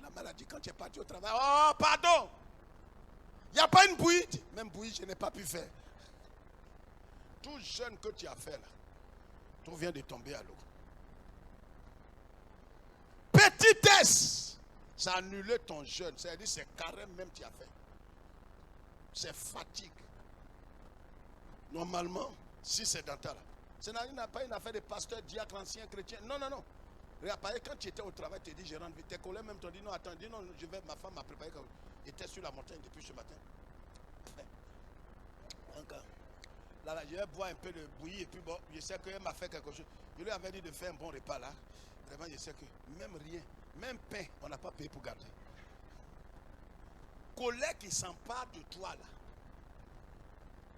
La maladie, quand tu es parti au travail, oh pardon! Il n'y a pas une bouillie. Même bouillie, je n'ai pas pu faire. Tout jeûne que tu as fait là, tout vient de tomber à l'eau. Petitesse, ça a annulé ton jeûne. C'est-à-dire c'est carême même tu as fait. C'est fatigue. Normalement, si c'est dans ta là, ce n'est pas une affaire de pasteur, diacre, ancien chrétien. Non, non, non. Regarde, quand tu étais au travail, tu dis je rentre vite. Tes collègues même t'ont dit non, attends, dis non, ma femme m'a préparé. Il était sur la montagne depuis ce matin. Encore. Là, je vais boire un peu de bouillie et puis bon, je sais qu'elle m'a fait quelque chose. Je lui avais dit de faire un bon repas là. Vraiment, je sais que même rien, même pain, on n'a pas payé pour garder. Collègue qui s'empare de toi là.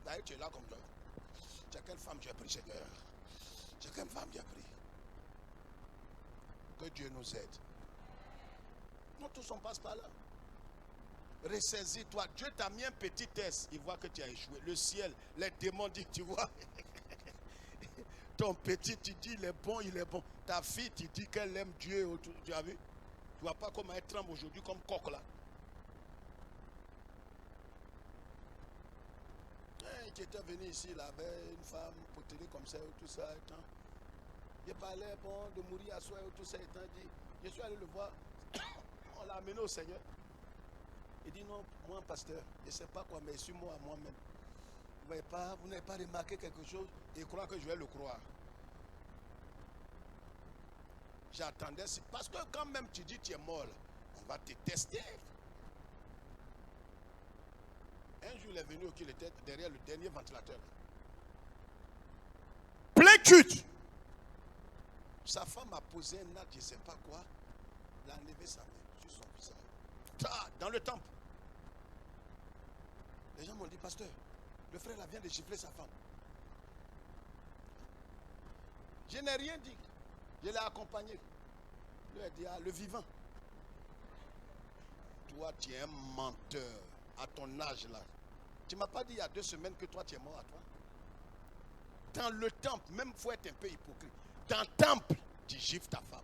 D'ailleurs, tu es là comme toi. Tu as quelle femme tu as pris, Seigneur? Tu as quelle femme tu as pris? Que Dieu nous aide. Nous tous on passe par là. Ressaisis-toi. Dieu t'a mis un petit test. Il voit que tu as échoué. Le ciel, les démons disent, tu vois. Ton petit, tu dis, il est bon, il est bon. Ta fille, tu dis qu'elle aime Dieu. Tu as vu? Tu vois pas comment elle tremble aujourd'hui comme coq là. Qui était venu ici, il avait une femme potelée comme ça, tout ça, étant. Il parlait, bon, de mourir à soi, tout ça, étant dit. Je suis allé le voir. On l'a amené au Seigneur. Il dit non, moi pasteur, je ne sais pas quoi, mais suis-moi à moi-même. Vous n'avez pas remarqué quelque chose et croire que je vais le croire. J'attendais, parce que quand même tu dis tu es mort, là, on va te tester. Un jour il est venu, il était derrière le dernier ventilateur. Plein culte. Sa femme a posé un acte, je ne sais pas quoi, il a enlevé sa main sur son visage. Dans le temple. Les gens m'ont dit, pasteur, le frère là vient de gifler sa femme. Je n'ai rien dit. Je l'ai accompagné. Je lui ai dit, ah, le vivant. Toi, tu es un menteur à ton âge là. Tu ne m'as pas dit il y a 2 semaines que toi, tu es mort à toi. Dans le temple, même il faut être un peu hypocrite. Dans le temple, tu gifles ta femme.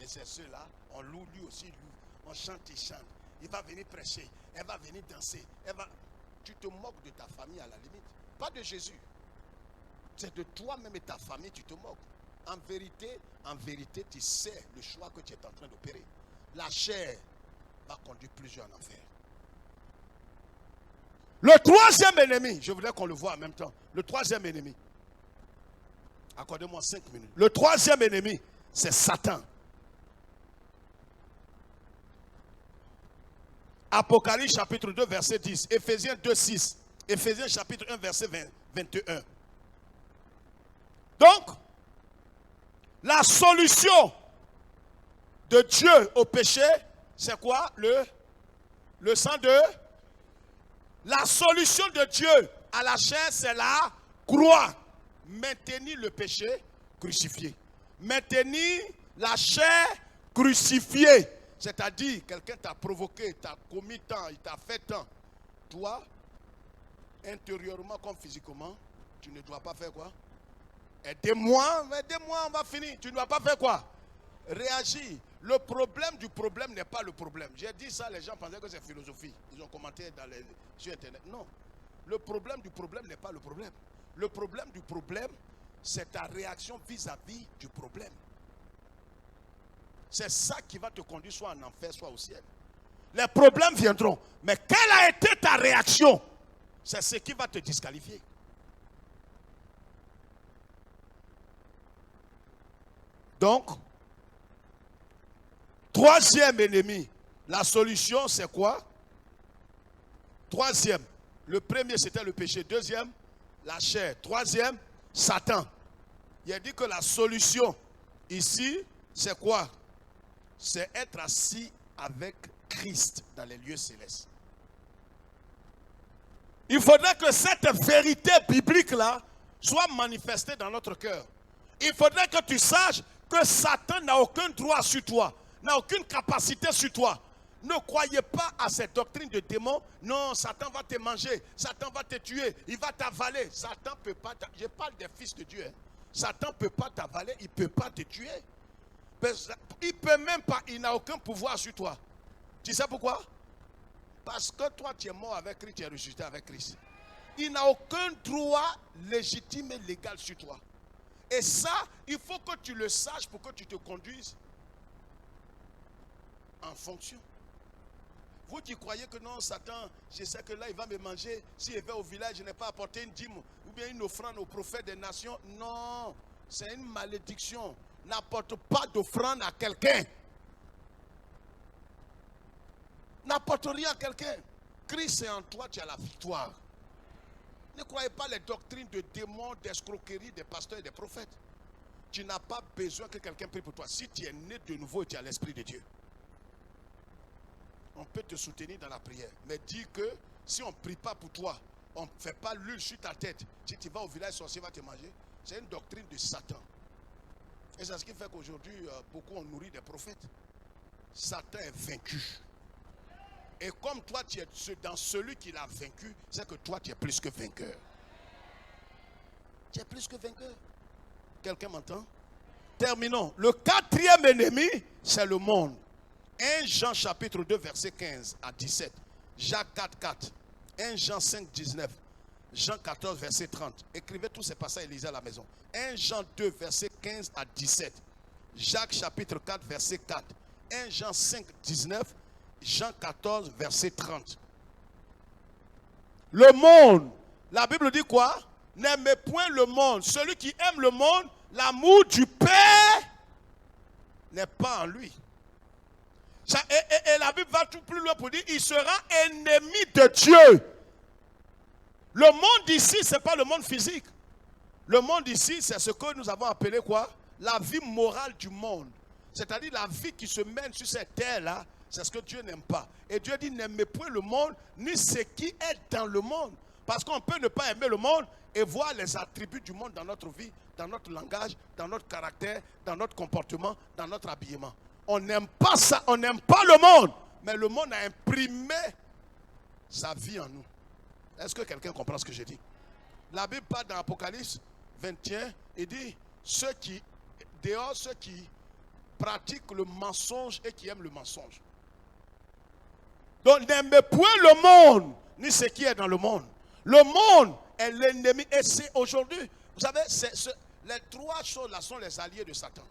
Et c'est ceux-là, on loue, lui aussi loue. On chante, il chante. Il va venir prêcher. Elle va venir danser. Tu te moques de ta famille à la limite. Pas de Jésus. C'est de toi-même et ta famille, tu te moques. En vérité, tu sais le choix que tu es en train d'opérer. La chair va conduire plusieurs en enfer. Le 3e ennemi, je voudrais qu'on le voit en même temps. Le 3e ennemi. Accordez-moi 5 minutes. Le 3e ennemi, c'est Satan. Apocalypse chapitre 2, verset 10. Éphésiens 2, 6. Éphésiens chapitre 1, verset 21. Donc, la solution de Dieu au péché, c'est quoi? Le sang de... La solution de Dieu à la chair, c'est la croix. Maintenir le péché crucifié. Maintenir la chair crucifiée. C'est-à-dire, quelqu'un t'a provoqué, t'a commis tant, il t'a fait tant. Toi, intérieurement comme physiquement, tu ne dois pas faire quoi? Aidez-moi, on va finir. Tu ne dois pas faire quoi? Réagir. Le problème du problème n'est pas le problème. J'ai dit ça, les gens pensaient que c'est philosophie. Ils ont commenté sur Internet. Non. Le problème du problème n'est pas le problème. Le problème du problème, c'est ta réaction vis-à-vis du problème. C'est ça qui va te conduire soit en enfer, soit au ciel. Les problèmes viendront. Mais quelle a été ta réaction? C'est ce qui va te disqualifier. Donc, troisième ennemi, la solution c'est quoi? Troisième, le premier c'était le péché. Deuxième, la chair. Troisième, Satan. Il a dit que la solution ici, c'est quoi? C'est être assis avec Christ dans les lieux célestes. Il faudrait que cette vérité biblique-là soit manifestée dans notre cœur. Il faudrait que tu saches que Satan n'a aucun droit sur toi, n'a aucune capacité sur toi. Ne croyez pas à cette doctrine de démon. Non, Satan va te manger, Satan va te tuer, il va t'avaler. Satan ne peut pas, je parle des fils de Dieu. Satan ne peut pas t'avaler, il ne peut pas te tuer. Il peut même pas, il n'a aucun pouvoir sur toi. Tu sais pourquoi? Parce que toi tu es mort avec Christ, tu es ressuscité avec Christ. Il n'a aucun droit légitime et légal sur toi. Et ça, il faut que tu le saches pour que tu te conduises en fonction. Vous qui croyez que non, Satan, je sais que là il va me manger. S'il va au village, je n'ai pas apporté une dîme ou bien une offrande au prophète des nations. Non, c'est une malédiction. N'apporte pas d'offrande à quelqu'un. N'apporte rien à quelqu'un. Christ est en toi, tu as la victoire. Ne croyez pas les doctrines de démons, d'escroquerie des pasteurs et des prophètes. Tu n'as pas besoin que quelqu'un prie pour toi. Si tu es né de nouveau et tu as l'Esprit de Dieu, on peut te soutenir dans la prière. Mais dis que si on ne prie pas pour toi, on ne fait pas l'huile sur ta tête. Si tu vas au village, sorcier va te manger. C'est une doctrine de Satan. Et c'est ce qui fait qu'aujourd'hui, beaucoup ont nourri des prophètes. Satan est vaincu. Et comme toi, tu es dans celui qui l'a vaincu, c'est que toi, tu es plus que vainqueur. Tu es plus que vainqueur. Quelqu'un m'entend? Terminons. Le quatrième ennemi, c'est le monde. 1 Jean chapitre 2, verset 15 à 17. Jacques 4, 4. 1 Jean 5, 19. Jean 14, verset 30. Écrivez tous ces passages et lisez à la maison. 1 Jean 2, verset 15 à 17. Jacques chapitre 4, verset 4. 1 Jean 5, 19. Jean 14, verset 30. Le monde, la Bible dit quoi? N'aimez point le monde. Celui qui aime le monde, l'amour du Père n'est pas en lui. Et la Bible va tout plus loin pour dire, il sera ennemi de Dieu. Le monde ici, ce n'est pas le monde physique. Le monde ici, c'est ce que nous avons appelé quoi? La vie morale du monde. C'est-à-dire la vie qui se mène sur cette terre-là, c'est ce que Dieu n'aime pas. Et Dieu dit, n'aimez point le monde, ni ce qui est dans le monde. Parce qu'on peut ne pas aimer le monde et voir les attributs du monde dans notre vie, dans notre langage, dans notre caractère, dans notre comportement, dans notre habillement. On n'aime pas ça, on n'aime pas le monde. Mais le monde a imprimé sa vie en nous. Est-ce que quelqu'un comprend ce que j'ai dit? La Bible parle dans Apocalypse 21 et dit, ceux qui pratiquent le mensonge et qui aiment le mensonge. Donc n'aimez point le monde, ni ce qui est dans le monde. Le monde est l'ennemi. Et c'est aujourd'hui, vous savez, les trois choses là sont les alliés de Satan.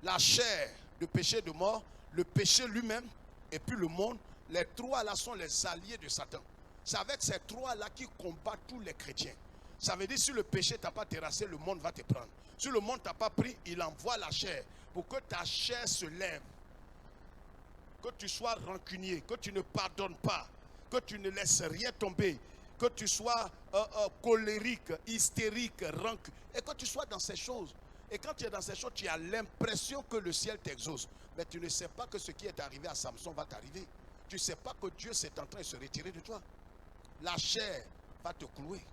La chair, le péché de mort, le péché lui-même, et puis le monde. Les trois là sont les alliés de Satan. C'est avec ces trois là qui combattent tous les chrétiens. Ça veut dire si le péché t'a pas terrassé, le monde va te prendre. Si le monde t'a pas pris, il envoie la chair pour que ta chair se lève. que tu sois rancunier, que tu ne pardonnes pas, que tu ne laisses rien tomber, que tu sois colérique, hystérique, rancunier, et que tu sois dans ces choses. Et quand tu es dans ces choses, tu as l'impression que le ciel t'exauce. Mais tu ne sais pas que ce qui est arrivé à Samson va t'arriver. Tu ne sais pas que Dieu s'est en train de se retirer de toi. La chair va te clouer.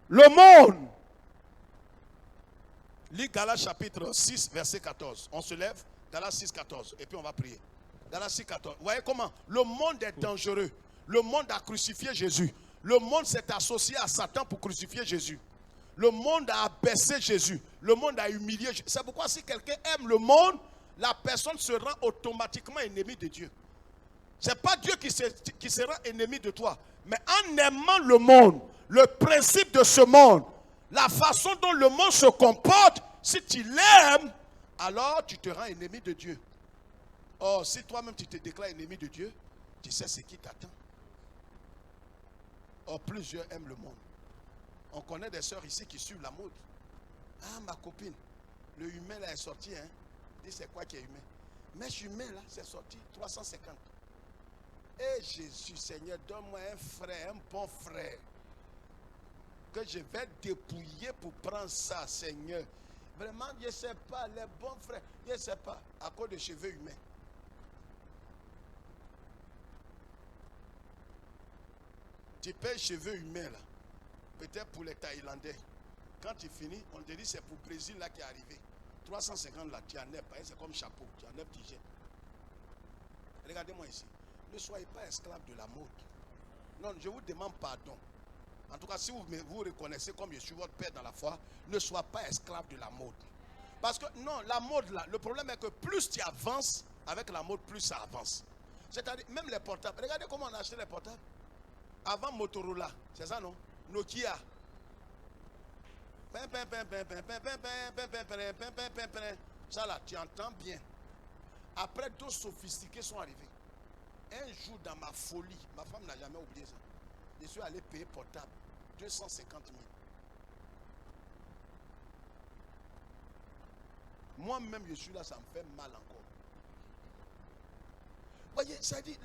Le monde. Lis Galates chapitre 6, verset 14. On se lève, Galates 6, 14. Et puis on va prier. Galates 6, 14. Vous voyez comment? Le monde est dangereux. Le monde a crucifié Jésus. Le monde s'est associé à Satan pour crucifier Jésus. Le monde a abaissé Jésus. Le monde a humilié Jésus. C'est pourquoi si quelqu'un aime le monde, la personne se rend automatiquement ennemi de Dieu. Ce n'est pas Dieu qui se rend ennemi de toi. Mais en aimant le monde, le principe de ce monde, la façon dont le monde se comporte, si tu l'aimes, alors tu te rends ennemi de Dieu. Or, si toi-même tu te déclares ennemi de Dieu, tu sais ce qui t'attend. Or, plusieurs aiment le monde. On connaît des sœurs ici qui suivent la mode. Ah, ma copine, le humain là est sorti, hein. Dis, c'est quoi qui est humain? Mais humain là, c'est sorti 350. Et Jésus, Seigneur, donne-moi un frère, un bon frère, que je vais dépouiller pour prendre ça, Seigneur. Vraiment, je ne sais pas, les bons frères, je ne sais pas, à cause de cheveux humains. Tu payes cheveux humains là, peut-être pour les Thaïlandais. Quand tu finis, on te dit c'est pour le Brésil là qui est arrivé. 350 là, tu enlèves, c'est comme chapeau, tu enlèves, tu jettes. Regardez-moi ici. Ne soyez pas esclave de la mode. Non, je vous demande pardon. En tout cas, si vous reconnaissez comme je suis votre père dans la foi, ne sois pas esclave de la mode. Parce que non, la mode là, le problème est que plus tu avances avec la mode, plus ça avance. C'est-à-dire, même les portables. Regardez comment on a acheté les portables. Avant Motorola, c'est ça non? Nokia. Ça là, tu entends bien. Après, d'autres sophistiqués sont arrivés. Un jour, dans ma folie, ma femme n'a jamais oublié ça. Je suis allé payer portable 250 000. Moi-même, je suis là, ça me fait mal encore. Vous voyez, ça dit,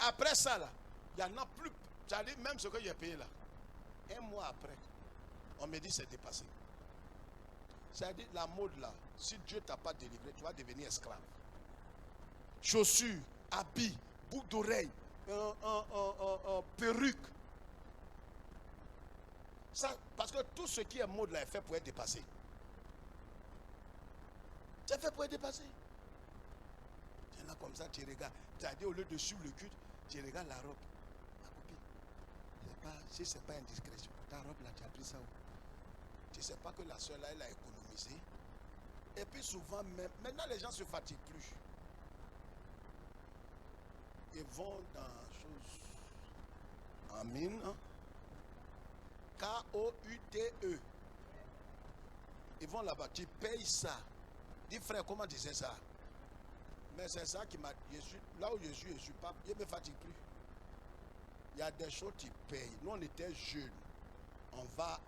après ça, là, il n'y en a plus. Ça dit, même ce que j'ai payé là, un mois après, on me dit c'est dépassé. Ça dit, la mode là, si Dieu ne t'a pas délivré, tu vas devenir esclave. Chaussures, habits, boucles d'oreilles, perruque. Ça, parce que tout ce qui est mode là est fait pour être dépassé. C'est fait pour être dépassé. Tu es là comme ça, tu regardes. Tu as dit au lieu de suivre le culte, tu regardes la robe. Ma copine, si ce n'est pas indiscrétion, ta robe là, tu as pris ça où? Tu ne sais pas que la soeur là, elle a économisé. Et puis souvent, maintenant les gens ne se fatiguent plus. Ils vont dans chose en mine, hein? K-O-U-T-E. Ils vont là-bas, tu payes ça. Dis frère, comment tu sais ça? Mais c'est ça qui m'a. Là où je suis pas. Je ne me fatigue plus. Il y a des choses tu payes. Nous on était jeunes. On va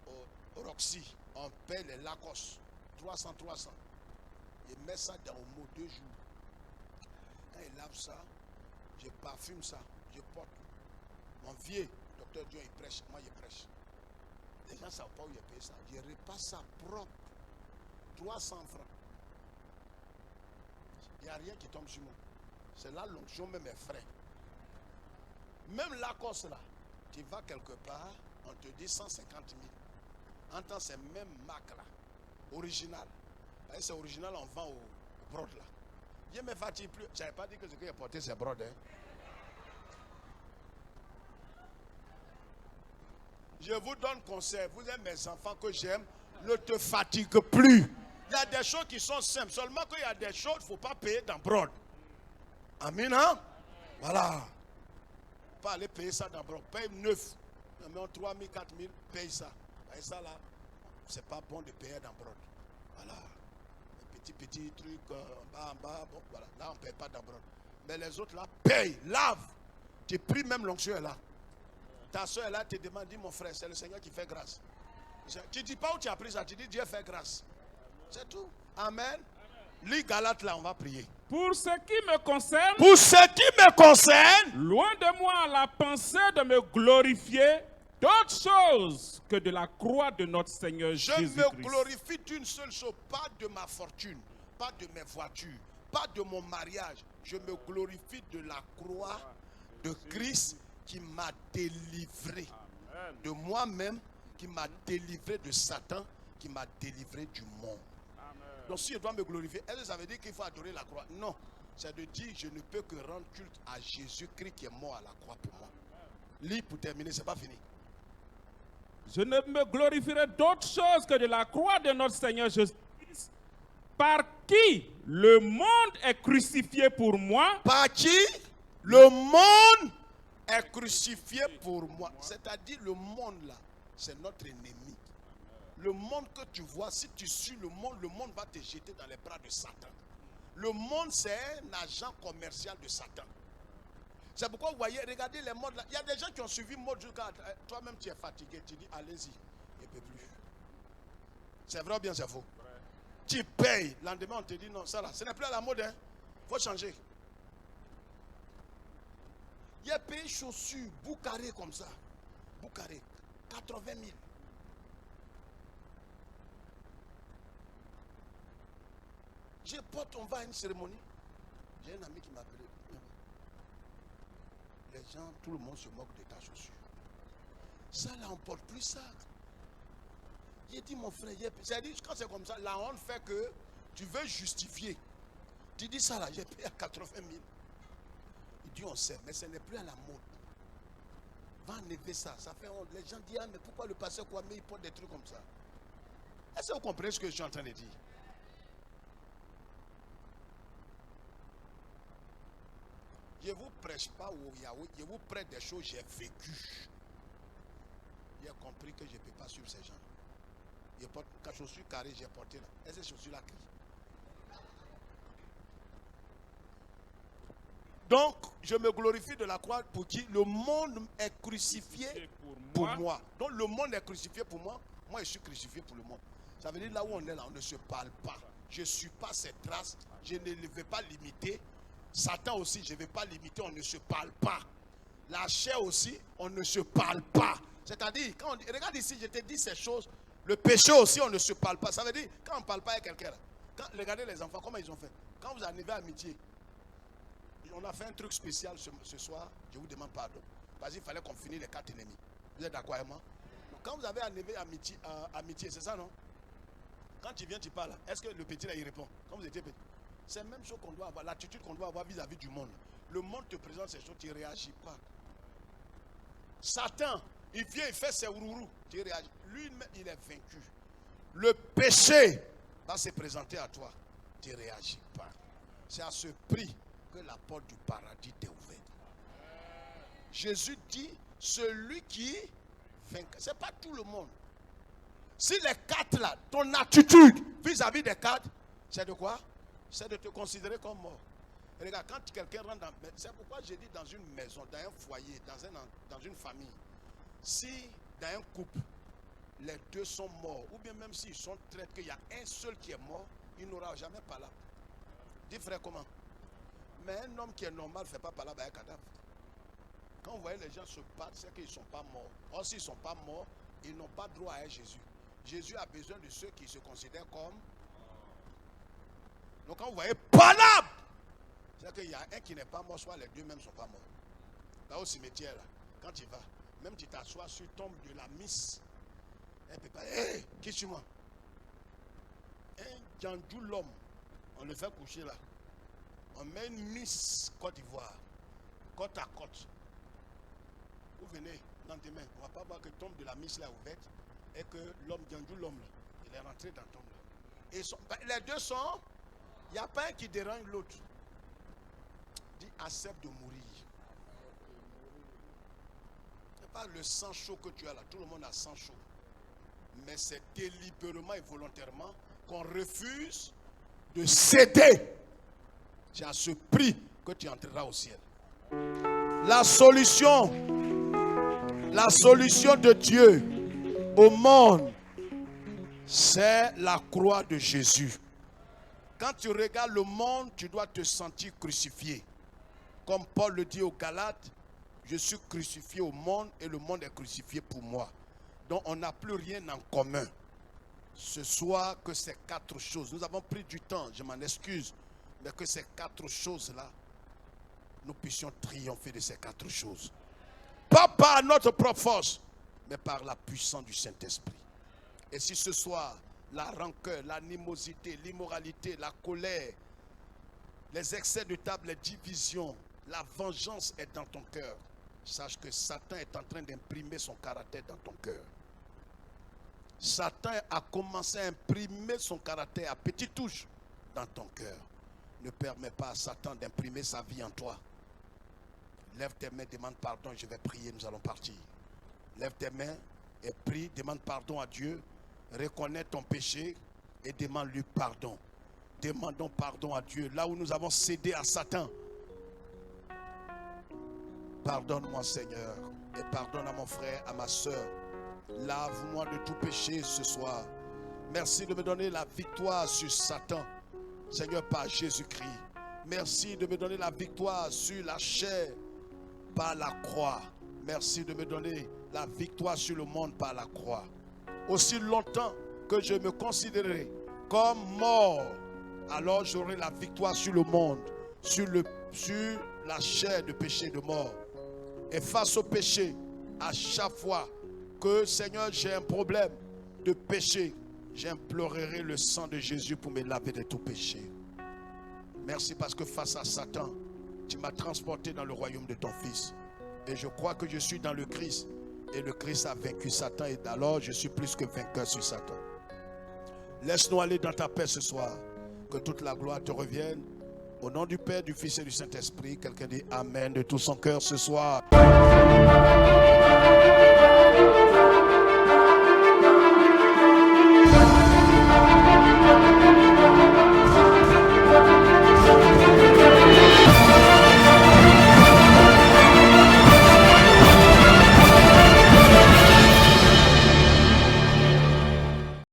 au Roxy. On paye les Lacoste. 300. Je mets ça dans au mot 2 jours. Quand il lave ça, je parfume ça, je porte. Mon vieux, docteur Dieu, il prêche, moi je prêche. Les gens ne savent pas où il paye ça. Je repasse ça propre. 300 francs. Il n'y a rien qui tombe sur moi. C'est là l'onction, même mes frères. Même Lacoste là, tu vas quelque part, on te dit 150 000. En temps, c'est même marque là, original. C'est original, on vend au brode là. Je ne me fatigue plus. Je n'avais pas dit que ce que j'ai porté, c'est brode. Hein. Je vous donne conseil. Vous êtes mes enfants que j'aime. Ne te fatigue plus. Il y a des choses qui sont simples. Seulement qu'il y a des choses, il ne faut pas payer dans brode. Amen, hein? Voilà. Pas aller payer ça dans brode. Paye 9. 3 000, 4 000, paye ça. Et ça là, c'est pas bon de payer dans brode. Voilà. Les petits trucs en bas, bon, voilà. Là, on ne paye pas dans brode. Mais les autres là, paye, lave. Tu pries même l'onction est là. Ta soeur est là, te demande, dis mon frère, c'est le Seigneur qui fait grâce. Tu ne dis pas où tu as pris ça, tu dis Dieu fait grâce. C'est tout. Amen. Lis Galates là, on va prier. Pour ce qui me concerne, Pour ce qui me concerne, loin de moi la pensée de me glorifier d'autre chose que de la croix de notre Seigneur je Jésus-Christ. me glorifie d'une seule chose, pas de ma fortune, pas de mes voitures, pas de mon mariage. Je me glorifie de la croix de Christ qui m'a délivré de moi-même, qui m'a délivré de Satan, qui m'a délivré du monde. Donc si je dois me glorifier, est-ce que ça veut dire qu'il faut adorer la croix? Non. C'est de dire je ne peux que rendre culte à Jésus-Christ qui est mort à la croix pour moi. Lis pour terminer, c'est pas fini. Je ne me glorifierai d'autre chose que de la croix de notre Seigneur Jésus-Christ, par qui le monde est crucifié pour moi. Par qui le monde est crucifié pour moi. C'est-à-dire le monde là, c'est notre ennemi. Le monde que tu vois, si tu suis le monde va te jeter dans les bras de Satan. Le monde, c'est un agent commercial de Satan. C'est pourquoi vous voyez, regardez les modes là. Il y a des gens qui ont suivi le mode jusqu'à toi-même tu es fatigué, tu dis allez-y, il ne peut plus. C'est vrai ou bien c'est faux? Tu payes, le lendemain on te dit non, ça là, ce n'est plus à la mode, hein. Faut changer. Il y a payé chaussures, boucaré comme ça. Boucaré, 80 000. Je porte, on va à une cérémonie. J'ai un ami qui m'a appelé. Les gens, tout le monde se moque de ta chaussure. Ça là, on ne porte plus ça. J'ai dit mon frère, c'est-à-dire quand c'est comme ça, la honte fait que tu veux justifier. Tu dis ça là, j'ai payé à 80 000. Il dit on sait, mais ce n'est plus à la mode. Va enlever ça, ça fait honte. Les gens disent, ah mais pourquoi le pasteur Kwame il porte des trucs comme ça? Est-ce que vous comprenez ce que je suis en train de dire? Je ne vous prêche pas au Yahweh, je vous prête des choses que j'ai vécues. J'ai compris que je ne peux pas suivre ces gens. Je porte une chaussure carrée, j'ai porté là. Est-ce que ces chaussures là crient? Donc, je me glorifie de la croix pour qui le monde est crucifié pour moi. Donc, le monde est crucifié pour moi. Moi, je suis crucifié pour le monde. Ça veut dire là où on est là, on ne se parle pas. Je ne suis pas cette trace. Je ne vais pas limiter. Satan aussi, je ne vais pas limiter, on ne se parle pas. La chair aussi, on ne se parle pas. C'est-à-dire, quand on dit, regarde ici, je te dis ces choses, le péché aussi, on ne se parle pas. Ça veut dire, quand on ne parle pas avec quelqu'un, regardez les enfants, comment ils ont fait. Quand vous arrivez à amitié, on a fait un truc spécial ce soir, je vous demande pardon. Parce qu'il fallait qu'on finisse les 4 ennemis. Vous êtes d'accord avec moi? Donc, quand vous avez arrivé à amitié, c'est ça non? Quand tu viens, tu parles. Est-ce que le petit là, il répond? Quand vous étiez petit. C'est la même chose qu'on doit avoir, l'attitude qu'on doit avoir vis-à-vis du monde. Le monde te présente ces choses, tu ne réagis pas. Satan, il vient, il fait ses rourous, tu réagis. Lui, il est vaincu. Le péché va se présenter à toi, tu ne réagis pas. C'est à ce prix que la porte du paradis t'est ouverte. Jésus dit, celui qui vainc, ce n'est pas tout le monde. Si les 4 là, ton attitude vis-à-vis des 4, c'est de quoi? C'est de te considérer comme mort. Et regarde, quand quelqu'un rentre dans... C'est pourquoi j'ai dit dans une maison, dans un foyer, dans une famille. Si dans un couple, les 2 sont morts, ou bien même s'ils sont traités, qu'il y a un seul qui est mort, il n'aura jamais parlé. Dis frère, comment? Mais un homme qui est normal ne fait pas parler avec un cadavre. Quand vous voyez les gens se battre, c'est qu'ils ne sont pas morts. Or, s'ils ne sont pas morts, ils n'ont pas droit à Jésus. Jésus a besoin de ceux qui se considèrent comme... Donc quand vous voyez palable, c'est qu'il y a un qui n'est pas mort, soit les 2 même ne sont pas morts. Là au cimetière, là, quand tu vas, même tu t'assois sur tombe de la miss, elle ne peut pas, hé, qui suis moi? Un Djandjou l'homme, on le fait coucher là. On met une miss Côte d'Ivoire, côte à côte. Vous venez, lendemain, on ne va pas voir que tombe de la miss là ouverte et que l'homme, Djandjou l'homme là, il est rentré dans tombe là. Et les 2 sont... Il n'y a pas un qui dérange l'autre. Dis, accepte de mourir. Ce n'est pas le sang chaud que tu as là. Tout le monde a sang chaud. Mais c'est délibérément et volontairement qu'on refuse de céder. C'est à ce prix que tu entreras au ciel. La solution de Dieu au monde, c'est la croix de Jésus. Quand tu regardes le monde, tu dois te sentir crucifié. Comme Paul le dit aux Galates, je suis crucifié au monde et le monde est crucifié pour moi. Donc on n'a plus rien en commun. Ce soir, que ces 4 choses, nous avons pris du temps, je m'en excuse, mais que ces 4 choses-là, nous puissions triompher de ces 4 choses. Pas par notre propre force, mais par la puissance du Saint-Esprit. Et si ce soir, la rancœur, l'animosité, l'immoralité, la colère, les excès de table, les divisions, la vengeance est dans ton cœur, sache que Satan est en train d'imprimer son caractère dans ton cœur. Satan a commencé à imprimer son caractère à petites touches dans ton cœur. Ne permets pas à Satan d'imprimer sa vie en toi. Lève tes mains, demande pardon, je vais prier, nous allons partir. Lève tes mains et prie, demande pardon à Dieu, reconnais ton péché et demande-lui pardon. Demandons pardon à Dieu. Là où nous avons cédé à Satan, pardonne-moi Seigneur et pardonne à mon frère, à ma soeur. Lave-moi de tout péché ce soir. Merci de me donner la victoire sur Satan, Seigneur, par Jésus-Christ. Merci de me donner la victoire sur la chair par la croix. Merci de me donner la victoire sur le monde par la croix. Aussi longtemps que je me considérerai comme mort, alors j'aurai la victoire sur le monde, sur la chair de péché de mort. Et face au péché, à chaque fois que, Seigneur, j'ai un problème de péché, j'implorerai le sang de Jésus pour me laver de tout péché. Merci parce que face à Satan, tu m'as transporté dans le royaume de ton Fils. Et je crois que je suis dans le Christ. Et le Christ a vaincu Satan. Et alors je suis plus que vainqueur sur Satan. Laisse-nous aller dans ta paix ce soir. Que toute la gloire te revienne. Au nom du Père, du Fils et du Saint-Esprit. Quelqu'un dit Amen de tout son cœur ce soir.